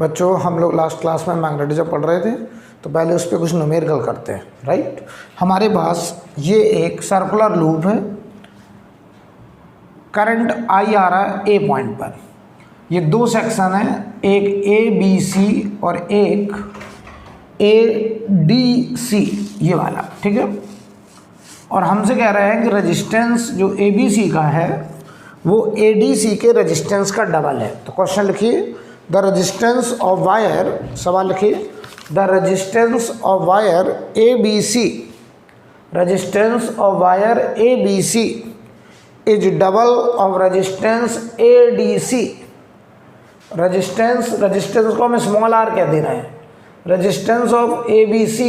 बच्चों हम लोग लास्ट क्लास में मैग्नेटिज्म पढ़ रहे थे, तो पहले उस पर कुछ न्यूमेरिकल करते हैं। राइट, हमारे पास ये एक सर्कुलर लूप है, करंट आई आ रहा है ए पॉइंट पर। ये दो सेक्शन है, एक ए बी सी और एक ए डी सी, ये वाला। ठीक है, और हमसे कह रहे हैं कि रेजिस्टेंस जो ए बी सी का है वो ए डी सी के रेजिस्टेंस का डबल है। तो क्वेश्चन लिखिए, द रेजिस्टेंस ऑफ वायर, सवाल लिखिए, the resistance of wire A B C, resistance of wire A B C is double of resistance A D C. Resistance को हम स्मॉल आर कह दे रहे हैं, resistance of A B C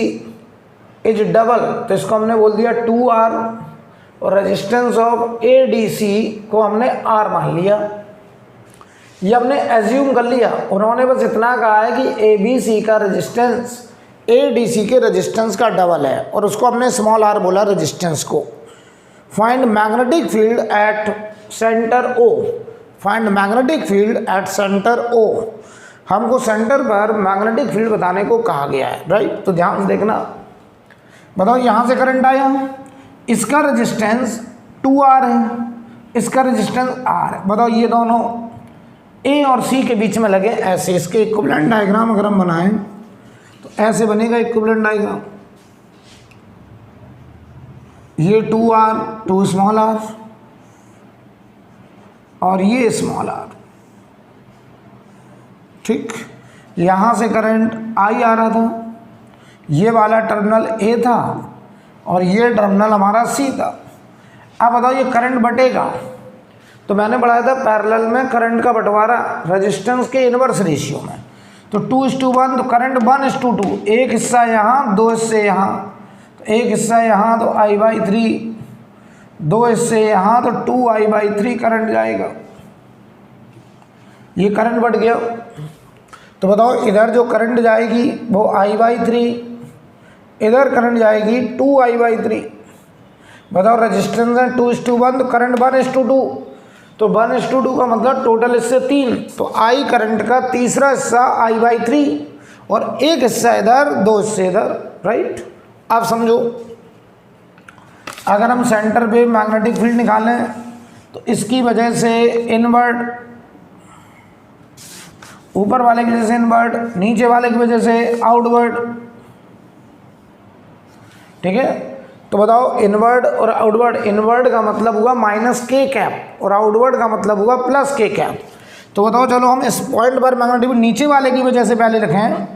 is double, तो इसको हमने बोल दिया 2R, और resistance of A D C को हमने R मान लिया। ये हमने एज्यूम कर लिया, उन्होंने बस इतना कहा है कि ए बी सी का रेजिस्टेंस ए डी सी के रेजिस्टेंस का डबल है, और उसको हमने स्मॉल r बोला रेजिस्टेंस को। Find magnetic field at centre O, find magnetic field at centre O, हमको सेंटर पर मैग्नेटिक फील्ड बताने को कहा गया है। राइट, तो ध्यान से देखना, बताओ यहाँ से करंट आया, इसका रेजिस्टेंस 2R है, इसका रेजिस्टेंस R है। बताओ ये दोनों A और C के बीच में लगे ऐसे, इसके इक्विवेलेंट डायग्राम अगर हम बनाएं तो ऐसे बनेगा इक्विवेलेंट डायग्राम। ये 2R, 2 स्मॉल r, और ये स्मॉल r। ठीक, यहाँ से करंट I आ रहा था, ये वाला टर्मिनल A था और ये टर्मिनल हमारा C था। अब बताओ ये करंट बटेगा, तो मैंने बढ़ाया था पैरेलल में करंट का बंटवारा रेजिस्टेंस के इनवर्स रेशियो में, तो 2:1, तो करंट 1:2, एक हिस्सा यहाँ, दो हिस्से यहाँ, तो एक हिस्सा यहाँ तो I/3, दो हिस्से यहाँ तो 2I/3 करंट जाएगा। ये करंट बढ़ गया, तो बताओ इधर जो करंट जाएगी वो I/3, इधर करंट जाएगी 2I/3। बताओ रेजिस्टेंस है 2:1, तो करंट 1:2, तो 1:2 का मतलब टोटल हिस्से 3, तो I करंट का तीसरा हिस्सा I/3 और एक हिस्सा इधर, दो हिस्से इधर। राइट, अब समझो, अगर हम सेंटर पे मैग्नेटिक फील्ड निकालें तो इसकी वजह से इनवर्ड, ऊपर वाले की वजह से इनवर्ड, नीचे वाले की वजह से आउटवर्ड। ठीक है, तो बताओ इनवर्ड और आउटवर्ड, इनवर्ड का मतलब हुआ -k कैप और आउटवर्ड का मतलब हुआ +k कैप। तो बताओ चलो हम इस पॉइंट पर मैग्नेटिक फील्ड नीचे वाले की वजह से पहले लिखें,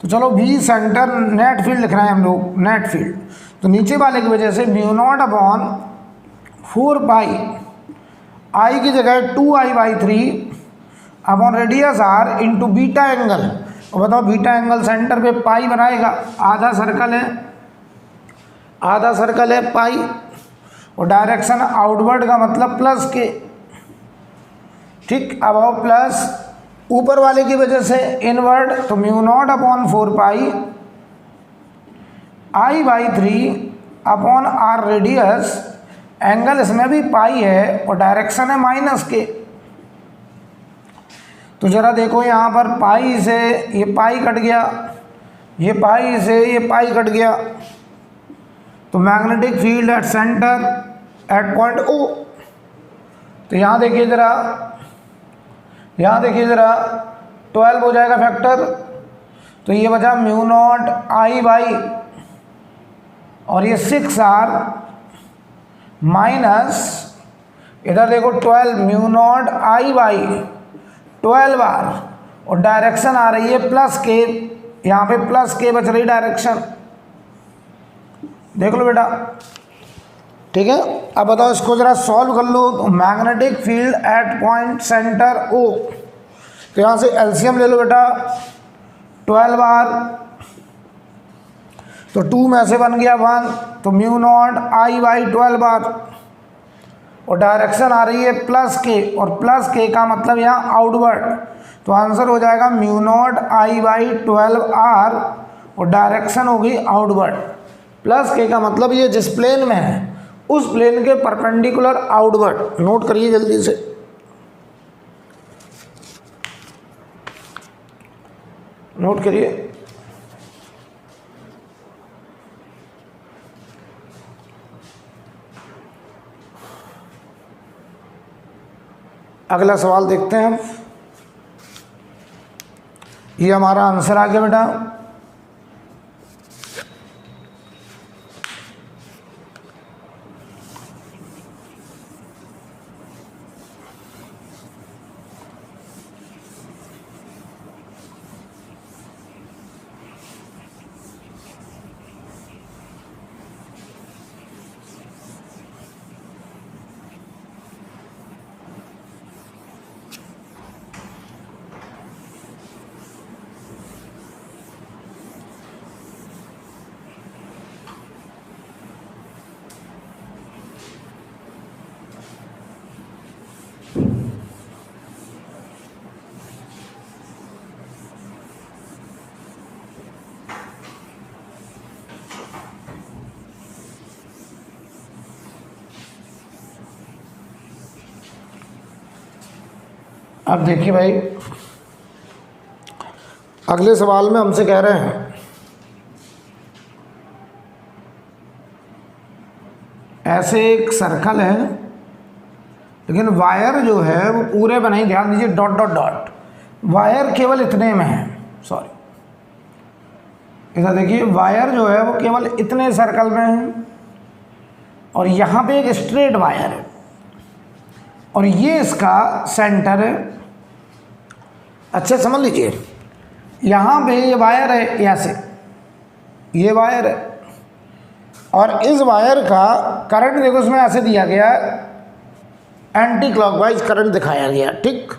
तो चलो V सेंटर नेट फील्ड लिख रहे हैं हम लोग, नेट फील्ड। तो नीचे वाले की वजह से μ0/4 पाई, I की जगह 2I/3 upon radius R into beta angle. और बताओ बीटा एंगल सेंटर पे पाई बनाएगा, आधा सर्कल है, आधा सर्कल है पाई, और डायरेक्शन आउटवर्ड का मतलब +k। ठीक, अब आओ प्लस ऊपर वाले की वजह से इनवर्ड, तो μ0/4 पाई I/3 upon R radius, angle इसमें भी पाई है और डायरेक्शन है -k। तो जरा देखो यहाँ पर पाई से ये पाई कट गया, ये पाई से ये पाई कट गया, तो magnetic field at centre at point O। तो यहाँ देखिए ज़रा, यहाँ देखिए ज़रा 12 हो जाएगा फैक्टर, तो ये बचा μ0 I/, और ये 6R माइनस, इधर देखो 12 μ0 I/, 12R, और डायरेक्शन आ रही है +k, यहाँ पे +k बच रही डायरेक्शन। देख लो बेटा, ठीक है। अब बताओ इसको जरा सॉल्व कर लो, तो magnetic field at point centre O, तो यहाँ से एलसीएम ले लो बेटा, 12R, तो 2 में से बन गया 1, तो μ0 I/12R, और डायरेक्शन आ रही है +k, और +k का मतलब यहाँ आउटवर्ड, तो आंसर हो जाएगा μ0 I/12R, और डायरेक्शन होगी आउटवर्ड। +k का मतलब ये जिस प्लेन में है उस प्लेन के परपेंडिकुलर आउटवर्ड। नोट करिए जल्दी से। नोट करिए। अगला सवाल देखते हैं हम। ये हमारा आंसर आ गया बेटा। अब देखिए भाई, अगले सवाल में हमसे कह रहे हैं ऐसे एक सर्कल है, लेकिन वायर जो है वो पूरे में नहीं, ध्यान दीजिए, डॉट डॉट डॉट, वायर केवल इतने में है, सॉरी इधर देखिए, वायर जो है वो केवल इतने सर्कल में है, और यहाँ पे एक स्ट्रेट वायर है, और ये इसका सेंटर है। अच्छे समझ लीजिए, यहाँ पे ये वायर है, ऐसे ये वायर है, और इस वायर का करंट देखो इसमें ऐसे दिया गया, एंटी क्लॉकवाइज करंट दिखाया गया, ठीक।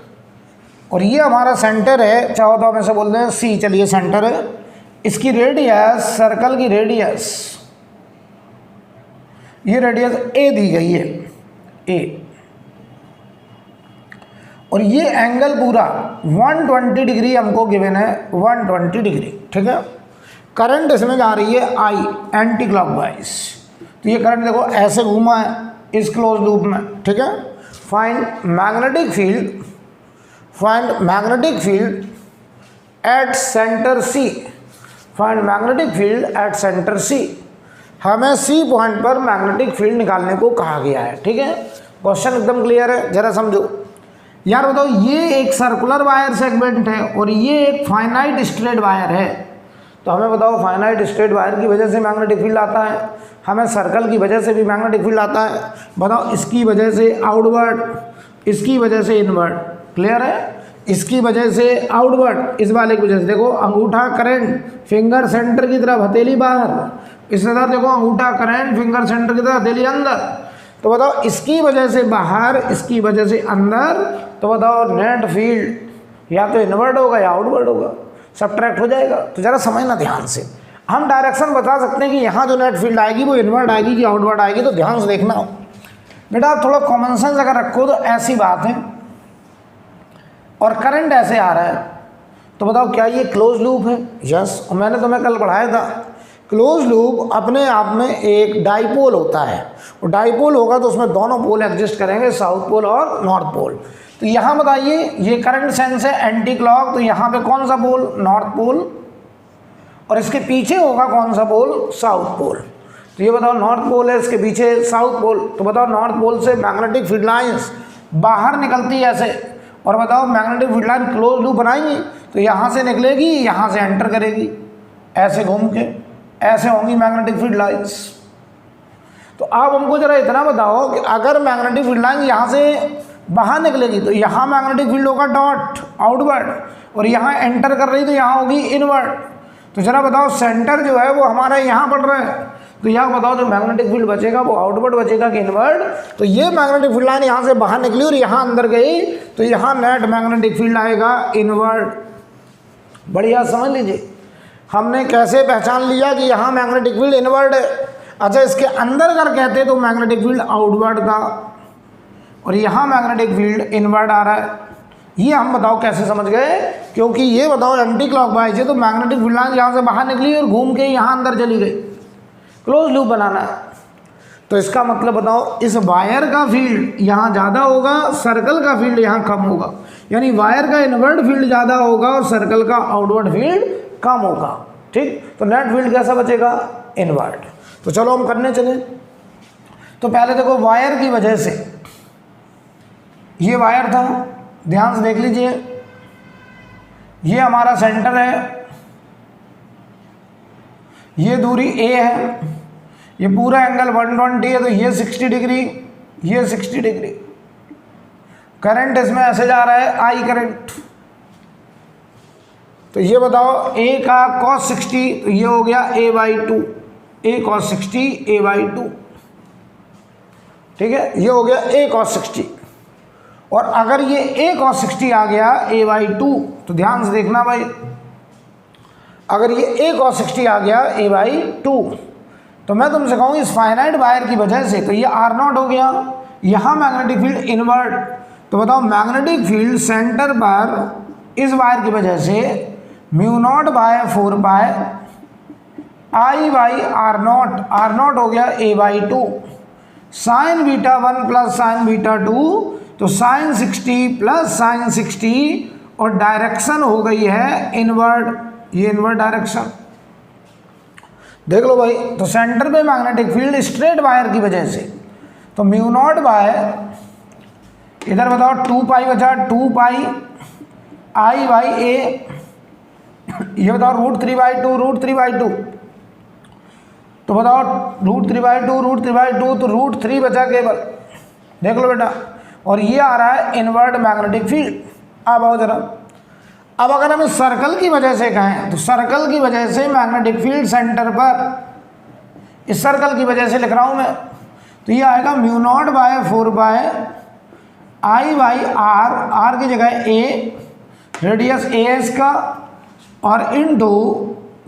और ये हमारा सेंटर है, चाहो तो हम ऐसे बोलते हैं सी, चलिए सेंटर है। इसकी रेडियस, सर्कल की रेडियस, ये रेडियस ए दी गई है, ए, और ये एंगल पूरा 120 डिग्री हमको गिवन है, 120 डिग्री, ठीक है। करंट इसमें जा रही है आई, एंटी क्लॉकवाइज, तो ये करंट देखो ऐसे घूमा है इस क्लोज लूप में, ठीक है। Find magnetic field, find magnetic field at centre C, find magnetic field at centre C. हमें सी पॉइंट पर मैग्नेटिक फील्ड निकालने को कहा गया है, ठीक है। क्वेश्चन एकदम क्लियर है, जरा समझो यार। बताओ, ये एक सर्कुलर वायर सेगमेंट है और ये एक फाइनाइट स्ट्रेट वायर है, तो हमें बताओ फाइनाइट स्ट्रेट वायर की वजह से मैग्नेटिक फील्ड आता है, हमें सर्कल की वजह से भी मैग्नेटिक फील्ड आता है। बताओ, इसकी वजह से आउटवर्ड, इसकी वजह से इनवर्ड, क्लियर है। इसकी वजह से आउटवर्ड, इस वाले की वजह से देखो अंगूठा करंट फिंगर सेंटर की तरफ, हथेली बाहर, इस तरह देखो अंगूठा करंट फिंगर सेंटर की तरफ, हथेली अंदर। तो बताओ इसकी वजह से बाहर, इसकी वजह से अंदर, तो बताओ नेट फील्ड या तो इनवर्ड होगा या आउटवर्ड होगा, सब्ट्रैक्ट हो जाएगा। तो ज़रा समझना ध्यान से, हम डायरेक्शन बता सकते हैं कि यहाँ जो नेट फील्ड आएगी वो इनवर्ड आएगी कि आउटवर्ड आएगी, तो ध्यान से देखना बेटा। आप थोड़ा कॉमन सेंस अगर रखो तो ऐसी बात है, और करंट ऐसे आ रहा है, तो बताओ क्या ये क्लोज लूप है? यस, और मैंने तुम्हें कल पढ़ाया था क्लोज लूप अपने आप में एक डाइपोल होता है, और डाइपोल होगा तो उसमें दोनों पोल एग्जिस्ट करेंगे, साउथ पोल और नॉर्थ पोल। तो यहाँ बताइए, ये करंट सेंस है एंटी क्लॉक, तो यहाँ पे कौन सा पोल? नॉर्थ पोल, और इसके पीछे होगा कौन सा पोल? South pole. तो ये बताओ नॉर्थ पोल है, इसके पीछे साउथ पोल, तो बताओ नॉर्थ पोल से मैग्नेटिक फील्ड लाइन्स बाहर निकलती है ऐसे, और बताओ magnetic field line close loop बनाएंगे तो यहाँ से निकलेगी, यहाँ से एंटर करेगी, ऐसे घूम के ऐसे होंगी मैग्नेटिक फील्ड लाइन्स। तो आप हमको जरा इतना बताओ कि अगर मैग्नेटिक फील्ड लाइन यहाँ से बाहर निकलेगी तो यहाँ मैग्नेटिक फील्ड होगा डॉट आउटवर्ड, और यहाँ एंटर कर रही तो यहाँ होगी इनवर्ड। तो जरा बताओ सेंटर जो है वो हमारा यहाँ पड़ रहा है, तो यहाँ बताओ जो मैग्नेटिक फील्ड बचेगा वो आउटवर्ड बचेगा कि इनवर्ड? तो ये मैग्नेटिक फील्ड लाइन यहाँ से बाहर निकली और यहाँ अंदर गई, तो यहाँ नेट मैग्नेटिक फील्ड आएगा इनवर्ड। बढ़िया समझ लीजिए, हमने कैसे पहचान लिया कि यहाँ मैग्नेटिक फील्ड इनवर्ड है। अच्छा, इसके अंदर अगर कहते तो मैग्नेटिक फील्ड आउटवर्ड था, और यहाँ मैग्नेटिक फील्ड इनवर्ड आ रहा है। ये हम बताओ कैसे समझ गए? क्योंकि ये बताओ एंटी क्लॉकवाइज है, तो मैग्नेटिक फील्ड लाइन यहाँ से बाहर निकली और घूम के यहाँ अंदर चली गई, क्लोज लूप बनाना है। तो इसका मतलब बताओ, इस वायर का फील्ड यहाँ ज़्यादा होगा, सर्कल का फील्ड यहाँ कम होगा, यानी वायर का इनवर्ड फील्ड ज़्यादा होगा और सर्कल का आउटवर्ड फील्ड कम होगा। ठीक, तो नेट फील्ड कैसा बचेगा? इनवर्ड। तो चलो हम करने चले। तो पहले देखो, वायर की वजह से, ये वायर था, ध्यान से देख लीजिए, ये हमारा सेंटर है, ये दूरी ए है, ये पूरा एंगल 120 है, तो ये 60 डिग्री, ये 60 डिग्री। करंट इसमें ऐसे जा रहा है, आई करंट। तो ये बताओ, ए का cos 60, तो ये हो गया a/2, a cos 60 a/2। ठीक है, ये हो गया a cos 60। और अगर ये a cos 60 आ गया a/2, तो ध्यान से देखना भाई, अगर ये a cos 60 आ गया a/2, तो मैं तुमसे कहूँ इस फाइनाइट वायर की वजह से, तो ये R0 हो गया, यहाँ मैग्नेटिक फील्ड इनवर्ट। तो बताओ, मैग्नेटिक फील्ड सेंटर पर इस वायर की वजह से μ0/4π I/R0, R0 हो गया a/2, sign beta 1 plus sign beta 2, तो साइन 60 प्लस साइन 60, और डायरेक्शन हो गई है इनवर्ड, ये इनवर्ड डायरेक्शन। देख लो भाई, तो सेंटर पे मैग्नेटिक फील्ड स्ट्रेट वायर की वजह से, तो μ0 बाय, इधर बताओ 2π बचा, 2π I/a, ये बताओ √3/2, √3/2, तो बताओ √3/2, √3/2, तो √3 बचा केवल। देख लो बेटा, और ये आ रहा है इनवर्ड मैग्नेटिक फील्ड। अब आओ जरा, अब अगर हम इस सर्कल की वजह से कहें, तो सर्कल की वजह से मैग्नेटिक फील्ड सेंटर पर, इस सर्कल की वजह से लिख रहा हूं मैं, तो ये आएगा μ0/4π I/R, R की जगह a, रेडियस as का, और इनटू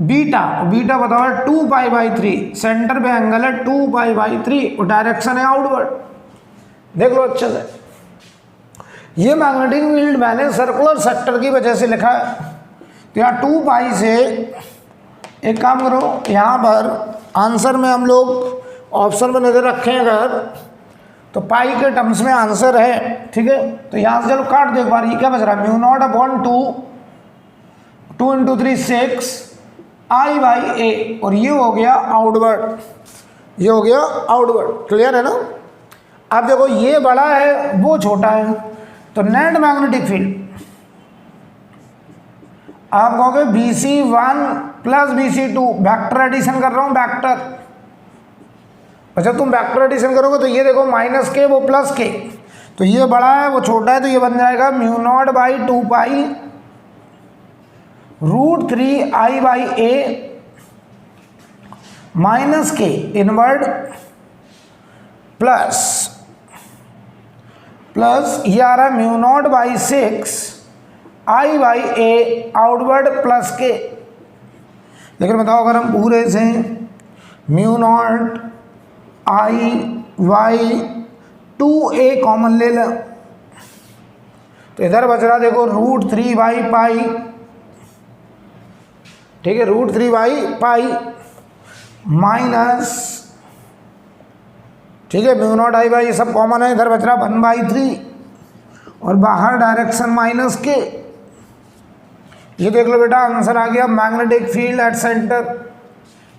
बीटा, बीटा बताओ 2π/3, सेंटर पे एंगल है 2π/3, और डायरेक्शन है आउटवर्ड। देख लो अच्छे से, ये मैग्नेटिक फील्ड मैंने सर्कुलर सेक्टर की वजह से लिखा है। तो यहाँ 2π से, एक काम करो, यहाँ पर आंसर में हम लोग ऑप्शन में नज़र रखें अगर, तो पाई के टर्म्स में आंसर है। ठीक है, तो यहाँ से चलो काट दो एक बार, ये क्या बच रहा है, μ0/2, 2 × 3 6 I/a, और ये हो गया आउटवर्ड, ये हो गया आउटवर्ड। क्लियर है ना? अब देखो, ये बड़ा है, वो छोटा है, तो नेट मैग्नेटिक फील्ड आप कहोगे BC1 plus BC2, vector addition कर रहा हूं, वेक्टर। अच्छा, तुम वेक्टर एडिशन करोगे तो ये देखो -k वो +k, तो ये बड़ा है वो छोटा है, तो ये बन जाएगा μ0/2π √3 I/a -k इनवर्ड प्लस ये आ रहा है μ0/6 I/a आउटवर्ड +k। लेकिन बताओ, अगर हम पूरे से μ0 I/2a कॉमन ले लें, तो इधर बच रहा देखो √3/π, ठीक है, √3/π माइनस, ठीक है, μ0 I/, ये सब कॉमन है, इधर बच रहा 1/3, और बाहर डायरेक्शन -k। ये देख लो बेटा, आंसर आ गया मैग्नेटिक फील्ड एट सेंटर,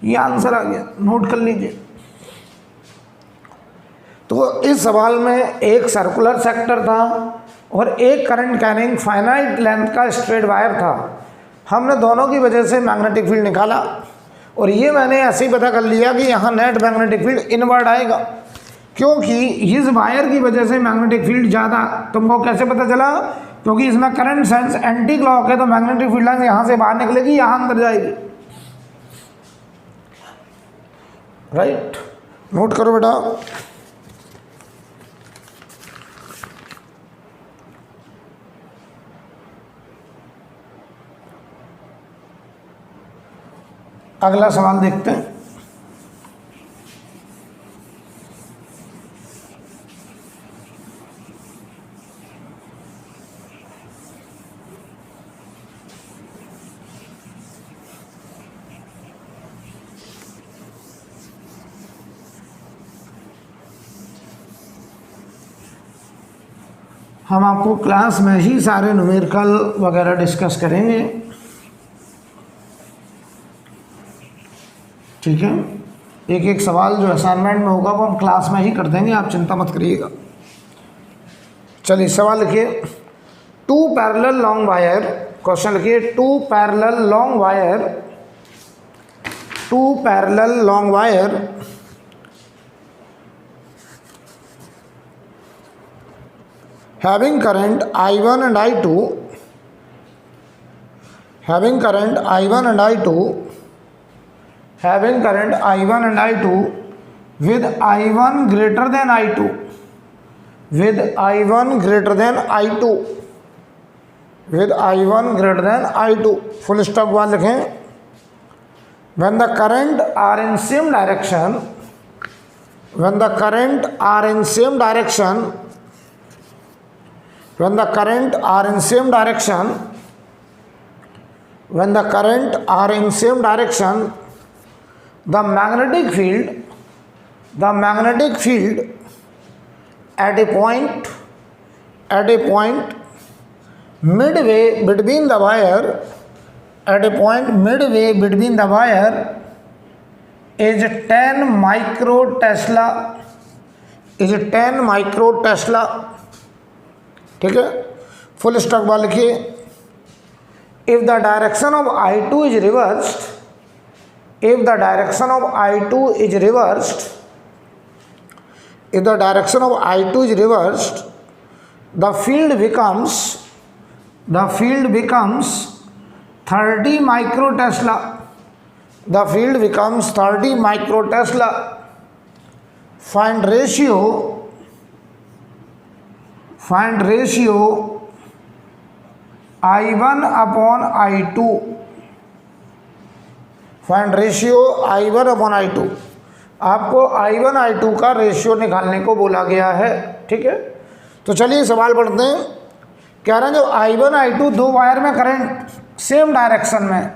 ये आंसर आ गया, नोट कर लीजिए। तो इस सवाल में एक सर्कुलर सेक्टर था और एक करंट कैरिंग फाइनाइट लेंथ का स्ट्रेट वायर था। हमने दोनों की वजह से मैग्नेटिक फील्ड निकाला, और ये मैंने ऐसे ही पता कर लिया कि यहाँ नेट मैग्नेटिक फील्ड इनवर्ड आएगा, क्योंकि इस वायर की वजह से मैग्नेटिक फील्ड ज़्यादा। तुमको कैसे पता चला? क्योंकि इसमें करंट सेंस एंटी क्लॉक है, तो मैग्नेटिक फील्ड लाइन यहाँ से बाहर निकलेगी, यहाँ अंदर जाएगी। राइट, नोट करो बेटा। अगला सवाल देखते हैं। हम आपको क्लास में ही सारे न्यूमेरिकल वगैरह डिस्कस करेंगे, ठीक है। एक एक सवाल जो असाइनमेंट में होगा वो हम क्लास में ही कर देंगे, आप चिंता मत करिएगा। चलिए सवाल लिखिए, two parallel long wire, question लिखिए, two parallel long wire having current I1 and I2 with I1 greater than I2 full stop बाद लिखें। when the current are in same direction the magnetic field at a point midway between the wire is 10 microtesla, ठीक है। Full stop वाले लिखिए, if the direction of I2 is reversed, the field becomes 30 microtesla. Find ratio I1 upon I2, आपको I1 I2 का ratio निकालने को बोला गया है, ठीक है। तो चलिए सवाल पढ़ते हैं। कह रहे हैं जो I1 I2 दो वायर में करंट सेम डायरेक्शन में,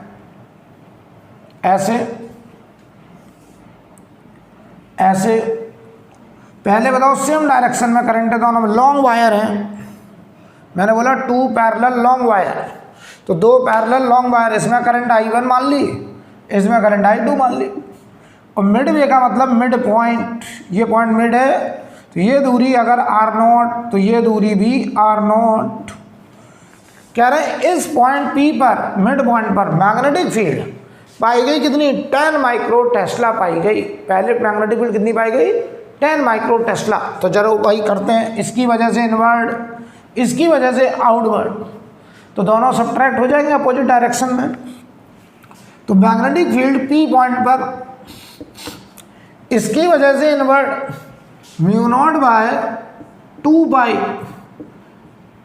ऐसे पहले बताओ सेम डायरेक्शन में करंट है, दोनों में लॉन्ग वायर हैं। मैंने बोला टू पैरेलल लॉन्ग वायर, तो दो पैरेलल लॉन्ग वायर, इसमें करंट I1 मान ली, इसमें करंट I2 मान ली। और मिड वे का मतलब मिड पॉइंट, ये पॉइंट मिड है, तो ये दूरी अगर R0 तो ये दूरी भी R0। कह रहे हैं इस पॉइंट P पर, मिड पॉइंट पर मैग्नेटिक फील्ड पाई गई कितनी, 10 माइक्रो टेस्ला पाई गई। पहले मैग्नेटिक फील्ड कितनी पाई गई, 10 माइक्रो टेस्ला। तो जरा वही करते हैं, इसकी वजह से इनवर्ड, इसकी वजह से आउटवर्ड, तो दोनों सब्ट्रैक्ट हो जाएंगे अपोजिट डायरेक्शन में। तो मैग्नेटिक फील्ड P पॉइंट पर, इसकी वजह से इनवर्ड μ0/2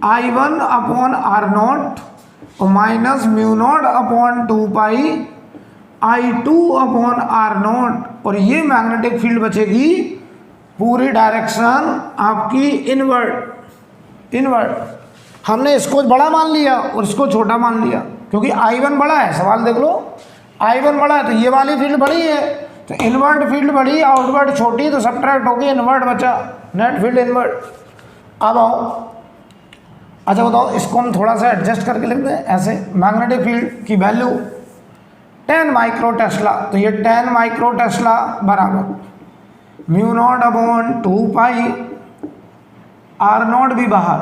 I1 अपॉन R0 और माइनस μ0/2 I2 अपॉन R0, और ये मैग्नेटिक फील्ड बचेगी पूरी डायरेक्शन आपकी इनवर्ड। हमने इसको बड़ा मान लिया और इसको छोटा मान लिया, क्योंकि I1 बड़ा है, सवाल देख लो, I1 बड़ा है तो ये वाली फील्ड बड़ी है, तो इनवर्ड फील्ड बड़ी, आउटवर्ड छोटी, तो सब्ट्रैक्ट होगी, इनवर्ड बचा, नेट फील्ड इनवर्ड। अब आओ, अच्छा बताओ, इसको हम थोड़ा सा एडजस्ट करके लिखते हैं ऐसे। मैग्नेटिक फील्ड की वैल्यू 10 माइक्रो टेस्ला, तो ये 10 माइक्रो टेस्ला बराबर μ0/2 R0 भी बाहर,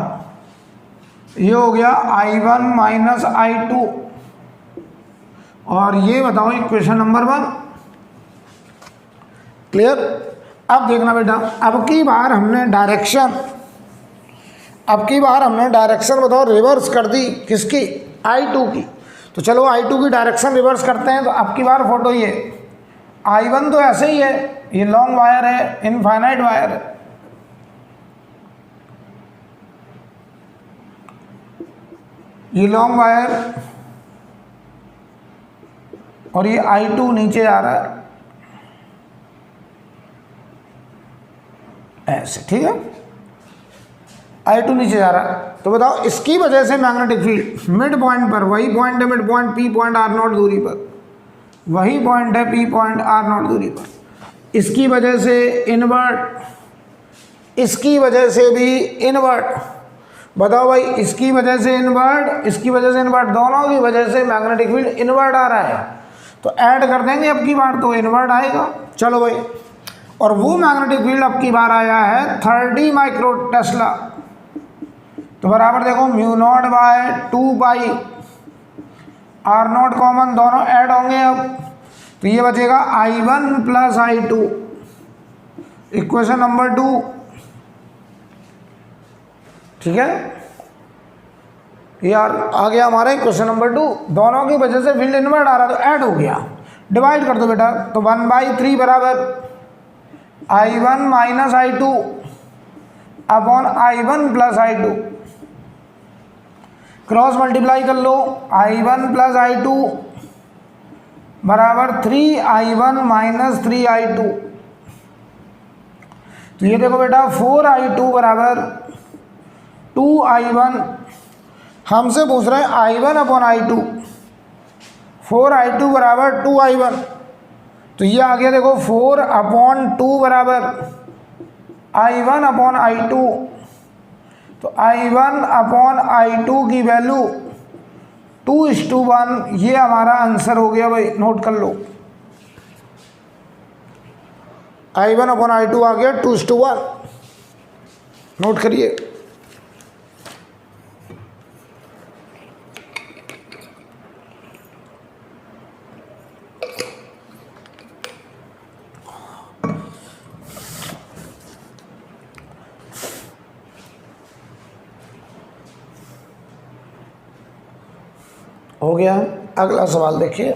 ये हो गया I1 माइनस I2। और ये बताओ इक्वेशन नंबर 1, क्लियर। अब देखना बेटा, अब की बार हमने डायरेक्शन बताओ रिवर्स कर दी, किसकी, I2 की। तो चलो I2 की डायरेक्शन रिवर्स करते हैं। तो अब की बार फोटो ये I1 तो ऐसे ही है, ये लॉन्ग वायर है, इनफाइनाइट वायर है, ये लॉन्ग वायर, और ये I2 नीचे आ रहा है ऐसे, ठीक है, I2 नीचे जा रहा है। तो बताओ इसकी वजह से मैग्नेटिक फील्ड मिड पॉइंट पर, वही पॉइंट है mid point P point R0 दूरी पर, वही पॉइंट है P पॉइंट R0 दूरी पर, इसकी वजह से इनवर्ट, इसकी वजह से भी इनवर्ट, बताओ भाई, इसकी वजह से इन्वर्ट, इसकी वजह से इन्वर्ट, दोनों की वजह से मैग्नेटिक फील्ड इन्वर्ट आ रहा है, तो ऐड कर देंगे अब की बार तो इन्वर्ट आएगा। चलो भाई, और वो मैग्नेटिक फील्ड अब की बार आया है 30 माइक्रो टेस्ला, तो बराबर देखो mu naught by 2 pi R naught common, दोनों ऐड होंगे अब, तो ये बचेगा I1 plus I2, equation number 2। ठीक है यार, आ गया हमारा क्वेश्चन नंबर 2, दोनों की वजह से फील्ड इनवर्ट आ रहा तो ऐड हो गया। डिवाइड कर दो बेटा, तो 1/3 बराबर I1 minus I2 upon I1 plus I2, cross multiply कर लो, I1 प्लस I2 बराबर 3I1 माइनस 3I2, तो ये देखो बेटा 4I2 बराबर 2I1, हमसे पूछ रहे हैं I1 अपॉन I2, 4I2 बराबर 2I1, तो ये आ गया देखो 4/2 बराबर I1 अपॉन I2, तो I1 अपॉन I2 की वैल्यू 2:1, ये हमारा आंसर हो गया भाई, नोट कर लो। I1 अपॉन I2 आ गया 2:1, नोट करिए। हो गया, अगला सवाल देखिए।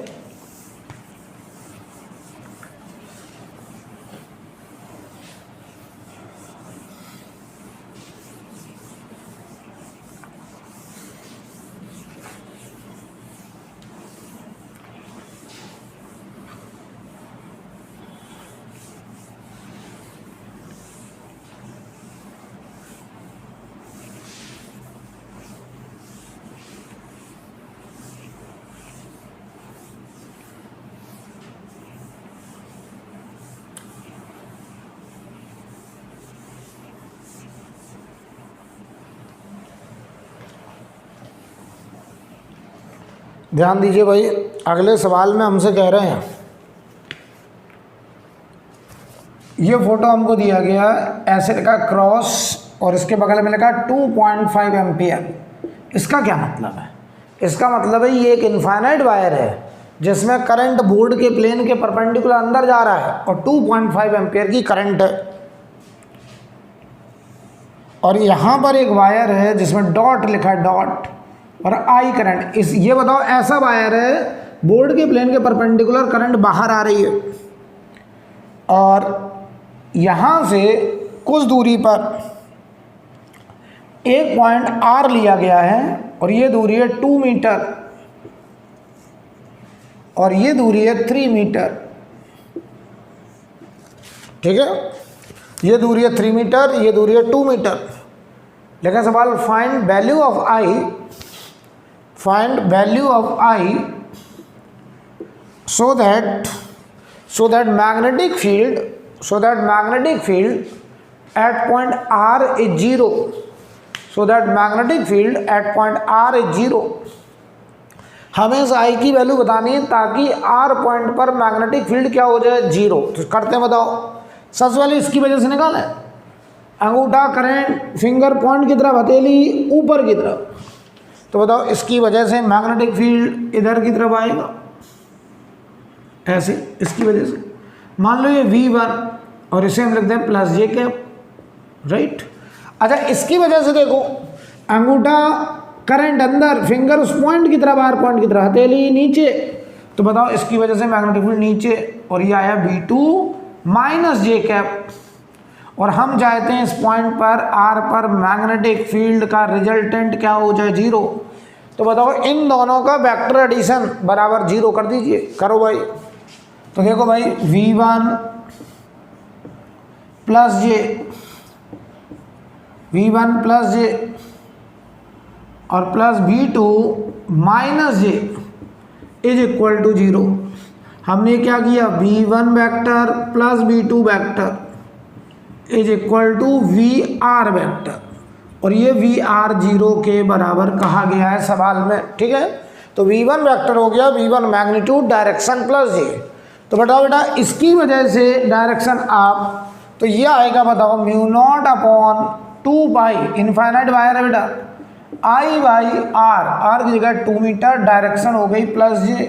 ध्यान दीजिए भाई, अगले सवाल में हमसे कह रहे हैं, ये फोटो हमको दिया गया, ऐसे लिखा क्रॉस और इसके बगल में लिखा 2.5 एम्पियर। इसका क्या मतलब है? इसका मतलब है ये एक इनफाइनाइट वायर है जिसमें करंट बोर्ड के प्लेन के परपेंडिकुलर अंदर जा रहा है और 2.5 एम्पियर की करंट है, और यहाँ पर एक वायर है जिसमें डॉट लिखा है, डॉट और आई करंट। इस ये बताओ, ऐसा वायर है बोर्ड के प्लेन के परपेंडिकुलर, करंट बाहर आ रही है और यहाँ से कुछ दूरी पर एक पॉइंट R लिया गया है और ये दूरी है 2 मीटर और ये दूरी है 3 मीटर। ठीक है, ये दूरी है 3 मीटर, ये दूरी है 2 मीटर। लेकिन सवाल find value of I, find value of I so that magnetic field at point R is 0, so that magnetic field at point R is 0। हमें इस I की वैल्यू बतानी है ताकि R पॉइंट पर मैग्नेटिक फील्ड क्या हो जाए, 0। तो करते हैं, बताओ। सबसे पहले इसकी वजह से निकालें, अंगूठा करंट फिंगर पॉइंट की तरफ, हथेली ऊपर की तरफ, तो बताओ इसकी वजह से मैग्नेटिक फील्ड इधर की तरफ आएगा, ऐसे इसकी वजह से। मान लो ये V1 और इसे हम लिखते हैं प्लस जे कैप, राइट। अच्छा, इसकी वजह से देखो, अंगूठा करंट अंदर, फिंगर उस पॉइंट की तरफ, आर पॉइंट की तरफ, हथेली नीचे, तो बताओ इसकी वजह से मैग्नेटिक फील्ड नीचे, और ये आया V2 माइनस जे कैप। और हम चाहते हैं इस पॉइंट पर R पर मैग्नेटिक फील्ड का रिजल्टेंट क्या हो जाए, 0। तो बताओ इन दोनों का वेक्टर एडिशन बराबर 0 कर दीजिए, करो भाई। तो देखो भाई, V1 प्लस जे और plus V2 minus J is equal to 0। हमने क्या किया, V1 vector plus V2 vector is equal to VR vector, और ये VR0 के बराबर कहा गया है सवाल में, ठीक है। तो V1 वेक्टर हो गया V1 magnitude direction plus J। तो बताओ बेटा इसकी वजह से डायरेक्शन आप, तो ये आएगा बताओ म्यू नॉट अपॉन 2 पाई इनफाइनाइट वायर है बेटा I बाई आर, आर की जगह 2 मीटर, डायरेक्शन हो गई प्लस J।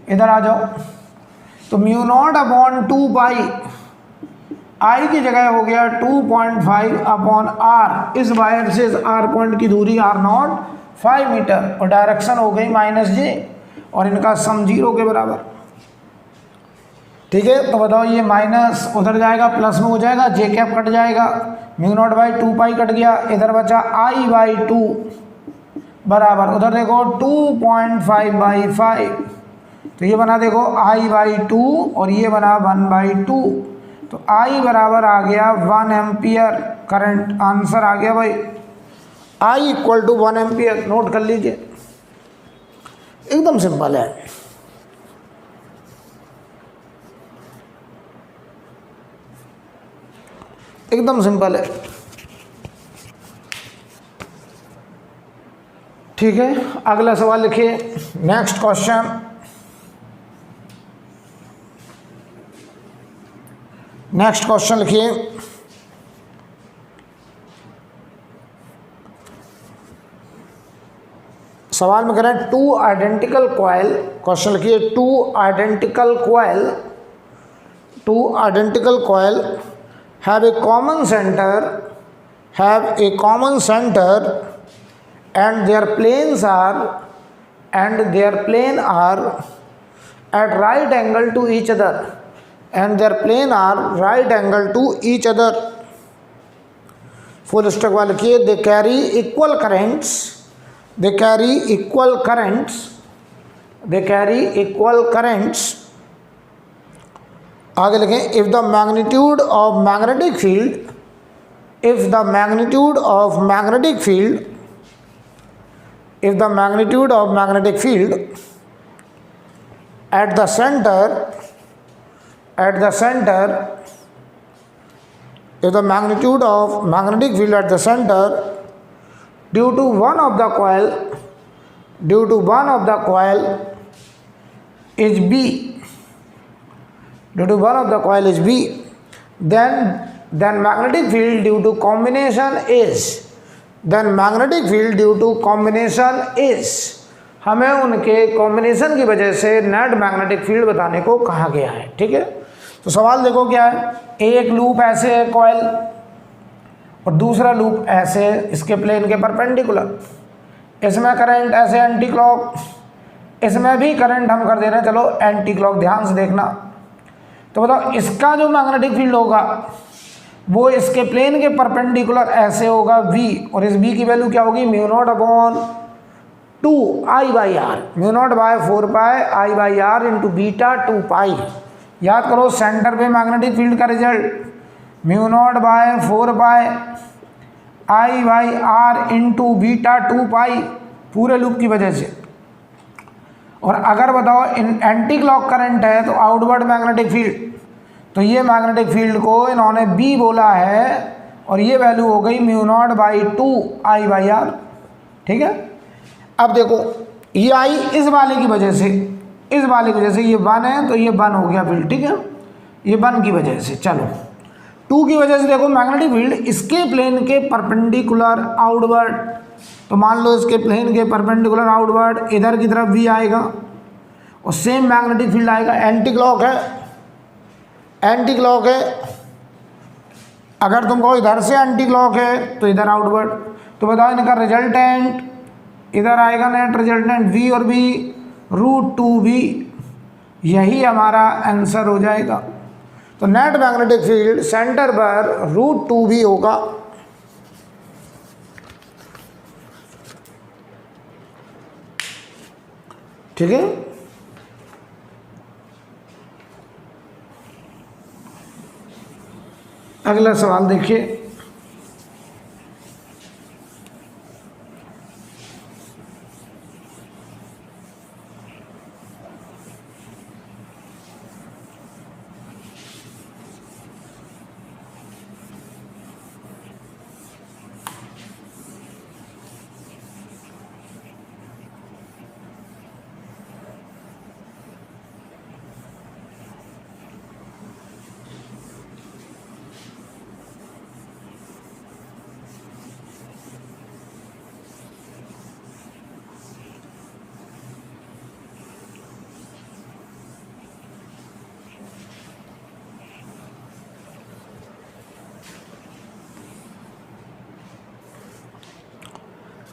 इधर आ जाओ, तो mu naught upon 2 pi I की जगह हो गया 2.5 अपॉन R, इस वायर से R पॉइंट की दूरी R नॉट 5 मीटर और डायरेक्शन हो गई माइनस J और इनका सम 0 के बराबर, ठीक है। तो बताओ ये माइनस उधर जाएगा प्लस में हो जाएगा, J कैप कट जाएगा, mu naught by 2 pi cut गया, इधर बचा I बाई 2 बराबर उधर देखो 2.5 बाई 5, तो ये बना देखो I बाई 2 और ये बना 1 बाई 2, तो I बराबर आ गया 1 एम्पियर करंट। आंसर आ गया भाई I equal to 1 ampere, note कर लीजिए, एकदम सिंपल है। एकदम सिंपल है, ठीक है। अगला सवाल लिखिए, नेक्स्ट क्वेश्चन। नेक्स्ट क्वेश्चन लिखिए, सवाल में कह रहे हैं 2 आइडेंटिकल कॉइल, क्वेश्चन लिखिए 2 identical coil have a common center and their planes are at right angle to each other, full stop वाले लिखिए, they carry equal currents। आगे लिखें, if the magnitude of magnetic field at the center due to one of the coil is B, then magnetic field due to combination is हमें उनके combination की वजह से net magnetic field बताने को कहा गया है, ठीक है। तो सवाल देखो क्या है, एक लूप ऐसे है कॉइल और दूसरा लूप ऐसे इसके प्लेन के परपेंडिकुलर, इसमें करंट ऐसे एंटी क्लॉक, इसमें भी करंट हम कर दे रहे हैं, चलो एंटी क्लॉक, ध्यान से देखना। तो बताओ इसका जो मैग्नेटिक फील्ड होगा वो इसके प्लेन के परपेंडिकुलर ऐसे होगा V, और इस V की वैल्यू क्या होगी mu naught upon 2 I by R, mu naught by 4 pi I by R into beta 2 pi. याद करो सेंटर पे मैग्नेटिक फील्ड का result mu naught by 4 pi I by R into beta 2 pi पूरे loop की वजह से। और अगर बताओ एंटी क्लॉक करंट है तो आउटवर्ड मैग्नेटिक फील्ड, तो ये मैग्नेटिक फील्ड को इन्होंने B बोला है और ये वैल्यू हो गई mu naught by 2 I by R, ठीक है। अब देखो ये I इस वाले की वजह से ये 1 है तो ये 1 हो गया फील्ड, ठीक है, ये 1 की वजह से। चलो 2 की वजह से देखो मैग्नेटिक फील्ड इसके प्लेन के परपेंडिकुलर आउटवर्ड, तो मान लो इसके प्लेन के परपेंडिकुलर आउटवर्ड इधर की तरफ भी आएगा और सेम मैग्नेटिक फील्ड आएगा। एंटी क्लॉक है, अगर तुमको इधर से एंटी क्लॉक है तो इधर आउटवर्ड, तो बताओ इनका रिजल्टेंट इधर आएगा, नेट रिजल्टेंट V और V √2V, यही हमारा आंसर हो जाएगा। तो नेट मैग्नेटिक फील्ड सेंटर पर √2V होगा। ठीक है, अगला सवाल देखिए।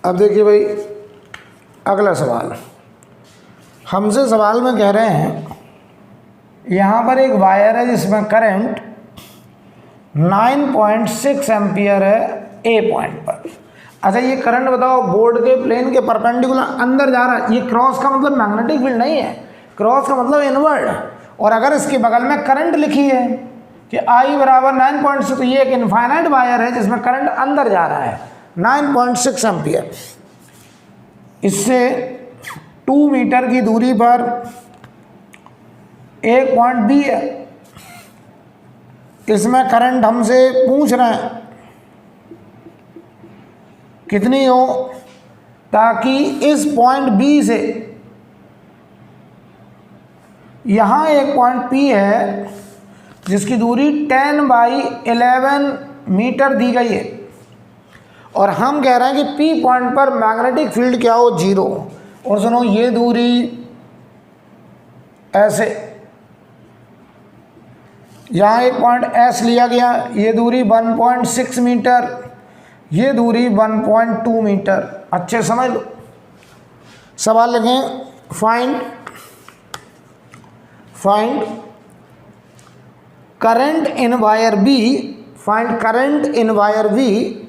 अब देखिए भाई अगला सवाल, हमसे सवाल में कह रहे हैं यहाँ पर एक वायर है जिसमें करंट 9.6 एम्पियर है ए पॉइंट पर। अच्छा ये करंट बताओ बोर्ड के प्लेन के परपेंडिकुलर अंदर जा रहा है। ये क्रॉस का मतलब मैग्नेटिक फील्ड नहीं है, क्रॉस का मतलब इनवर्ड। और अगर इसके बगल में करंट लिखी है कि I बराबर 9.6, तो ये एक इनफाइनाइट वायर है जिसमें करंट अंदर जा रहा है 9.6 एम्पियर। इससे 2 मीटर की दूरी पर एक पॉइंट बी है, इसमें करंट हमसे पूछ रहे हैं कितनी हो, ताकि इस पॉइंट बी से यहाँ एक पॉइंट पी है जिसकी दूरी 10/11 मीटर दी गई है, और हम कह रहे हैं कि पी पॉइंट पर मैग्नेटिक फील्ड क्या हो, 0। और सुनो ये दूरी ऐसे, यहाँ एक पॉइंट एस लिया गया, ये दूरी 1.6 मीटर, ये दूरी 1.2 मीटर। अच्छे समझ लो। सवाल लिखें, find current in wire B, find current in wire B,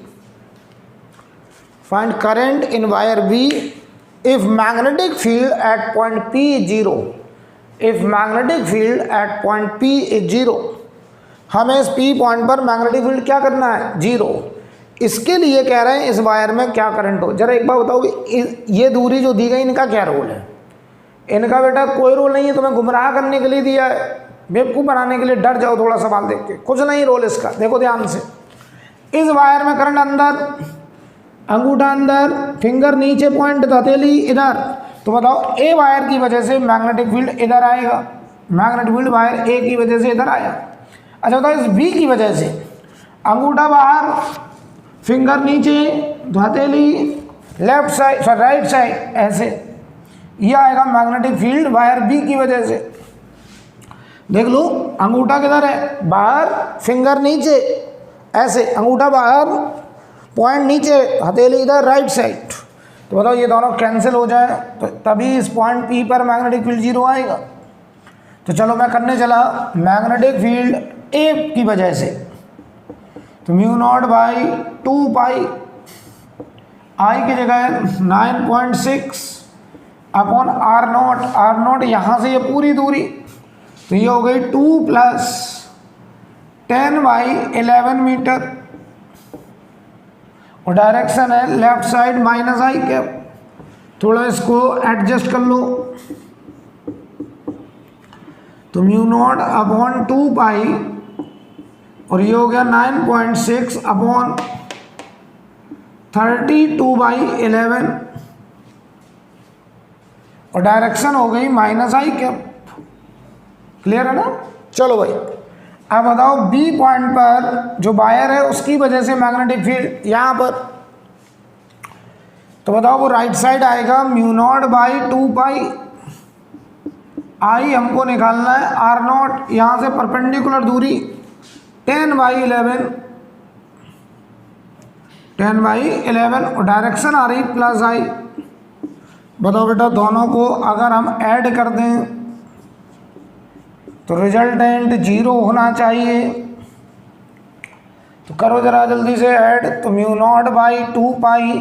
find current in wire B if magnetic field at point P is 0, if magnetic field at point P is 0। हमें इस P point पर magnetic field क्या करना है, 0। इसके लिए कह रहे हैं इस वायर में क्या करंट हो। जरा एक बार बताओ कि ये दूरी जो दी गई इनका क्या रोल है। इनका बेटा कोई रोल नहीं है, तुम्हें गुमराह करने के लिए दिया है, बेवकूफ़ बनाने के लिए। डर जाओ थोड़ा सवाल देख के, कुछ नहीं रोल इसका। देखो ध्यान से, इस वायर में करंट अंदर, अंगूठा अंदर, फिंगर नीचे, पॉइंट हथेली इधर। तो बताओ ए वायर की वजह से मैग्नेटिक फील्ड इधर आएगा, मैग्नेटिक फील्ड वायर ए की वजह से इधर आया। अच्छा बताओ इस बी की वजह से, अंगूठा बाहर, फिंगर नीचे, हथेली लेफ्ट साइड राइट साइड, ऐसे ये आएगा मैग्नेटिक फील्ड वायर बी की वजह से। देख लो अंगूठा किधर है, बाहर, फिंगर नीचे, ऐसे अंगूठा बाहर, पॉइंट नीचे, हथेली इधर राइट साइड। तो बताओ ये दोनों कैंसिल हो जाए तो तभी इस पॉइंट पी पर मैग्नेटिक फील्ड 0 आएगा। तो चलो मैं करने चला मैग्नेटिक फील्ड ए की वजह से, तो μ0/2 पाई, आई की जगह 9.6 अपॉन R0 यहाँ से ये पूरी दूरी, तो ये हो गई 2 + 10/11 मीटर, और डायरेक्शन है लेफ्ट साइड -I। थोड़ा इसको एडजस्ट कर लो, तो μ0/2 पाई, और ये हो गया 9.6 अपॉन 32/11, और डायरेक्शन हो गई -I। क्लियर है ना। चलो भाई अब बताओ बी पॉइंट पर जो वायर है उसकी वजह से मैग्नेटिक फील्ड यहाँ पर, तो बताओ वो राइट साइड आएगा μ0/2 पाई, आई हमको निकालना है R0, यहाँ से परपेंडिकुलर दूरी 10/11, और डायरेक्शन आ रही +I। बताओ बेटा दोनों को अगर हम ऐड कर दें तो रिजल्टेंट 0 होना चाहिए। तो करो जरा जल्दी से ऐड, तो μ0/2 पाई,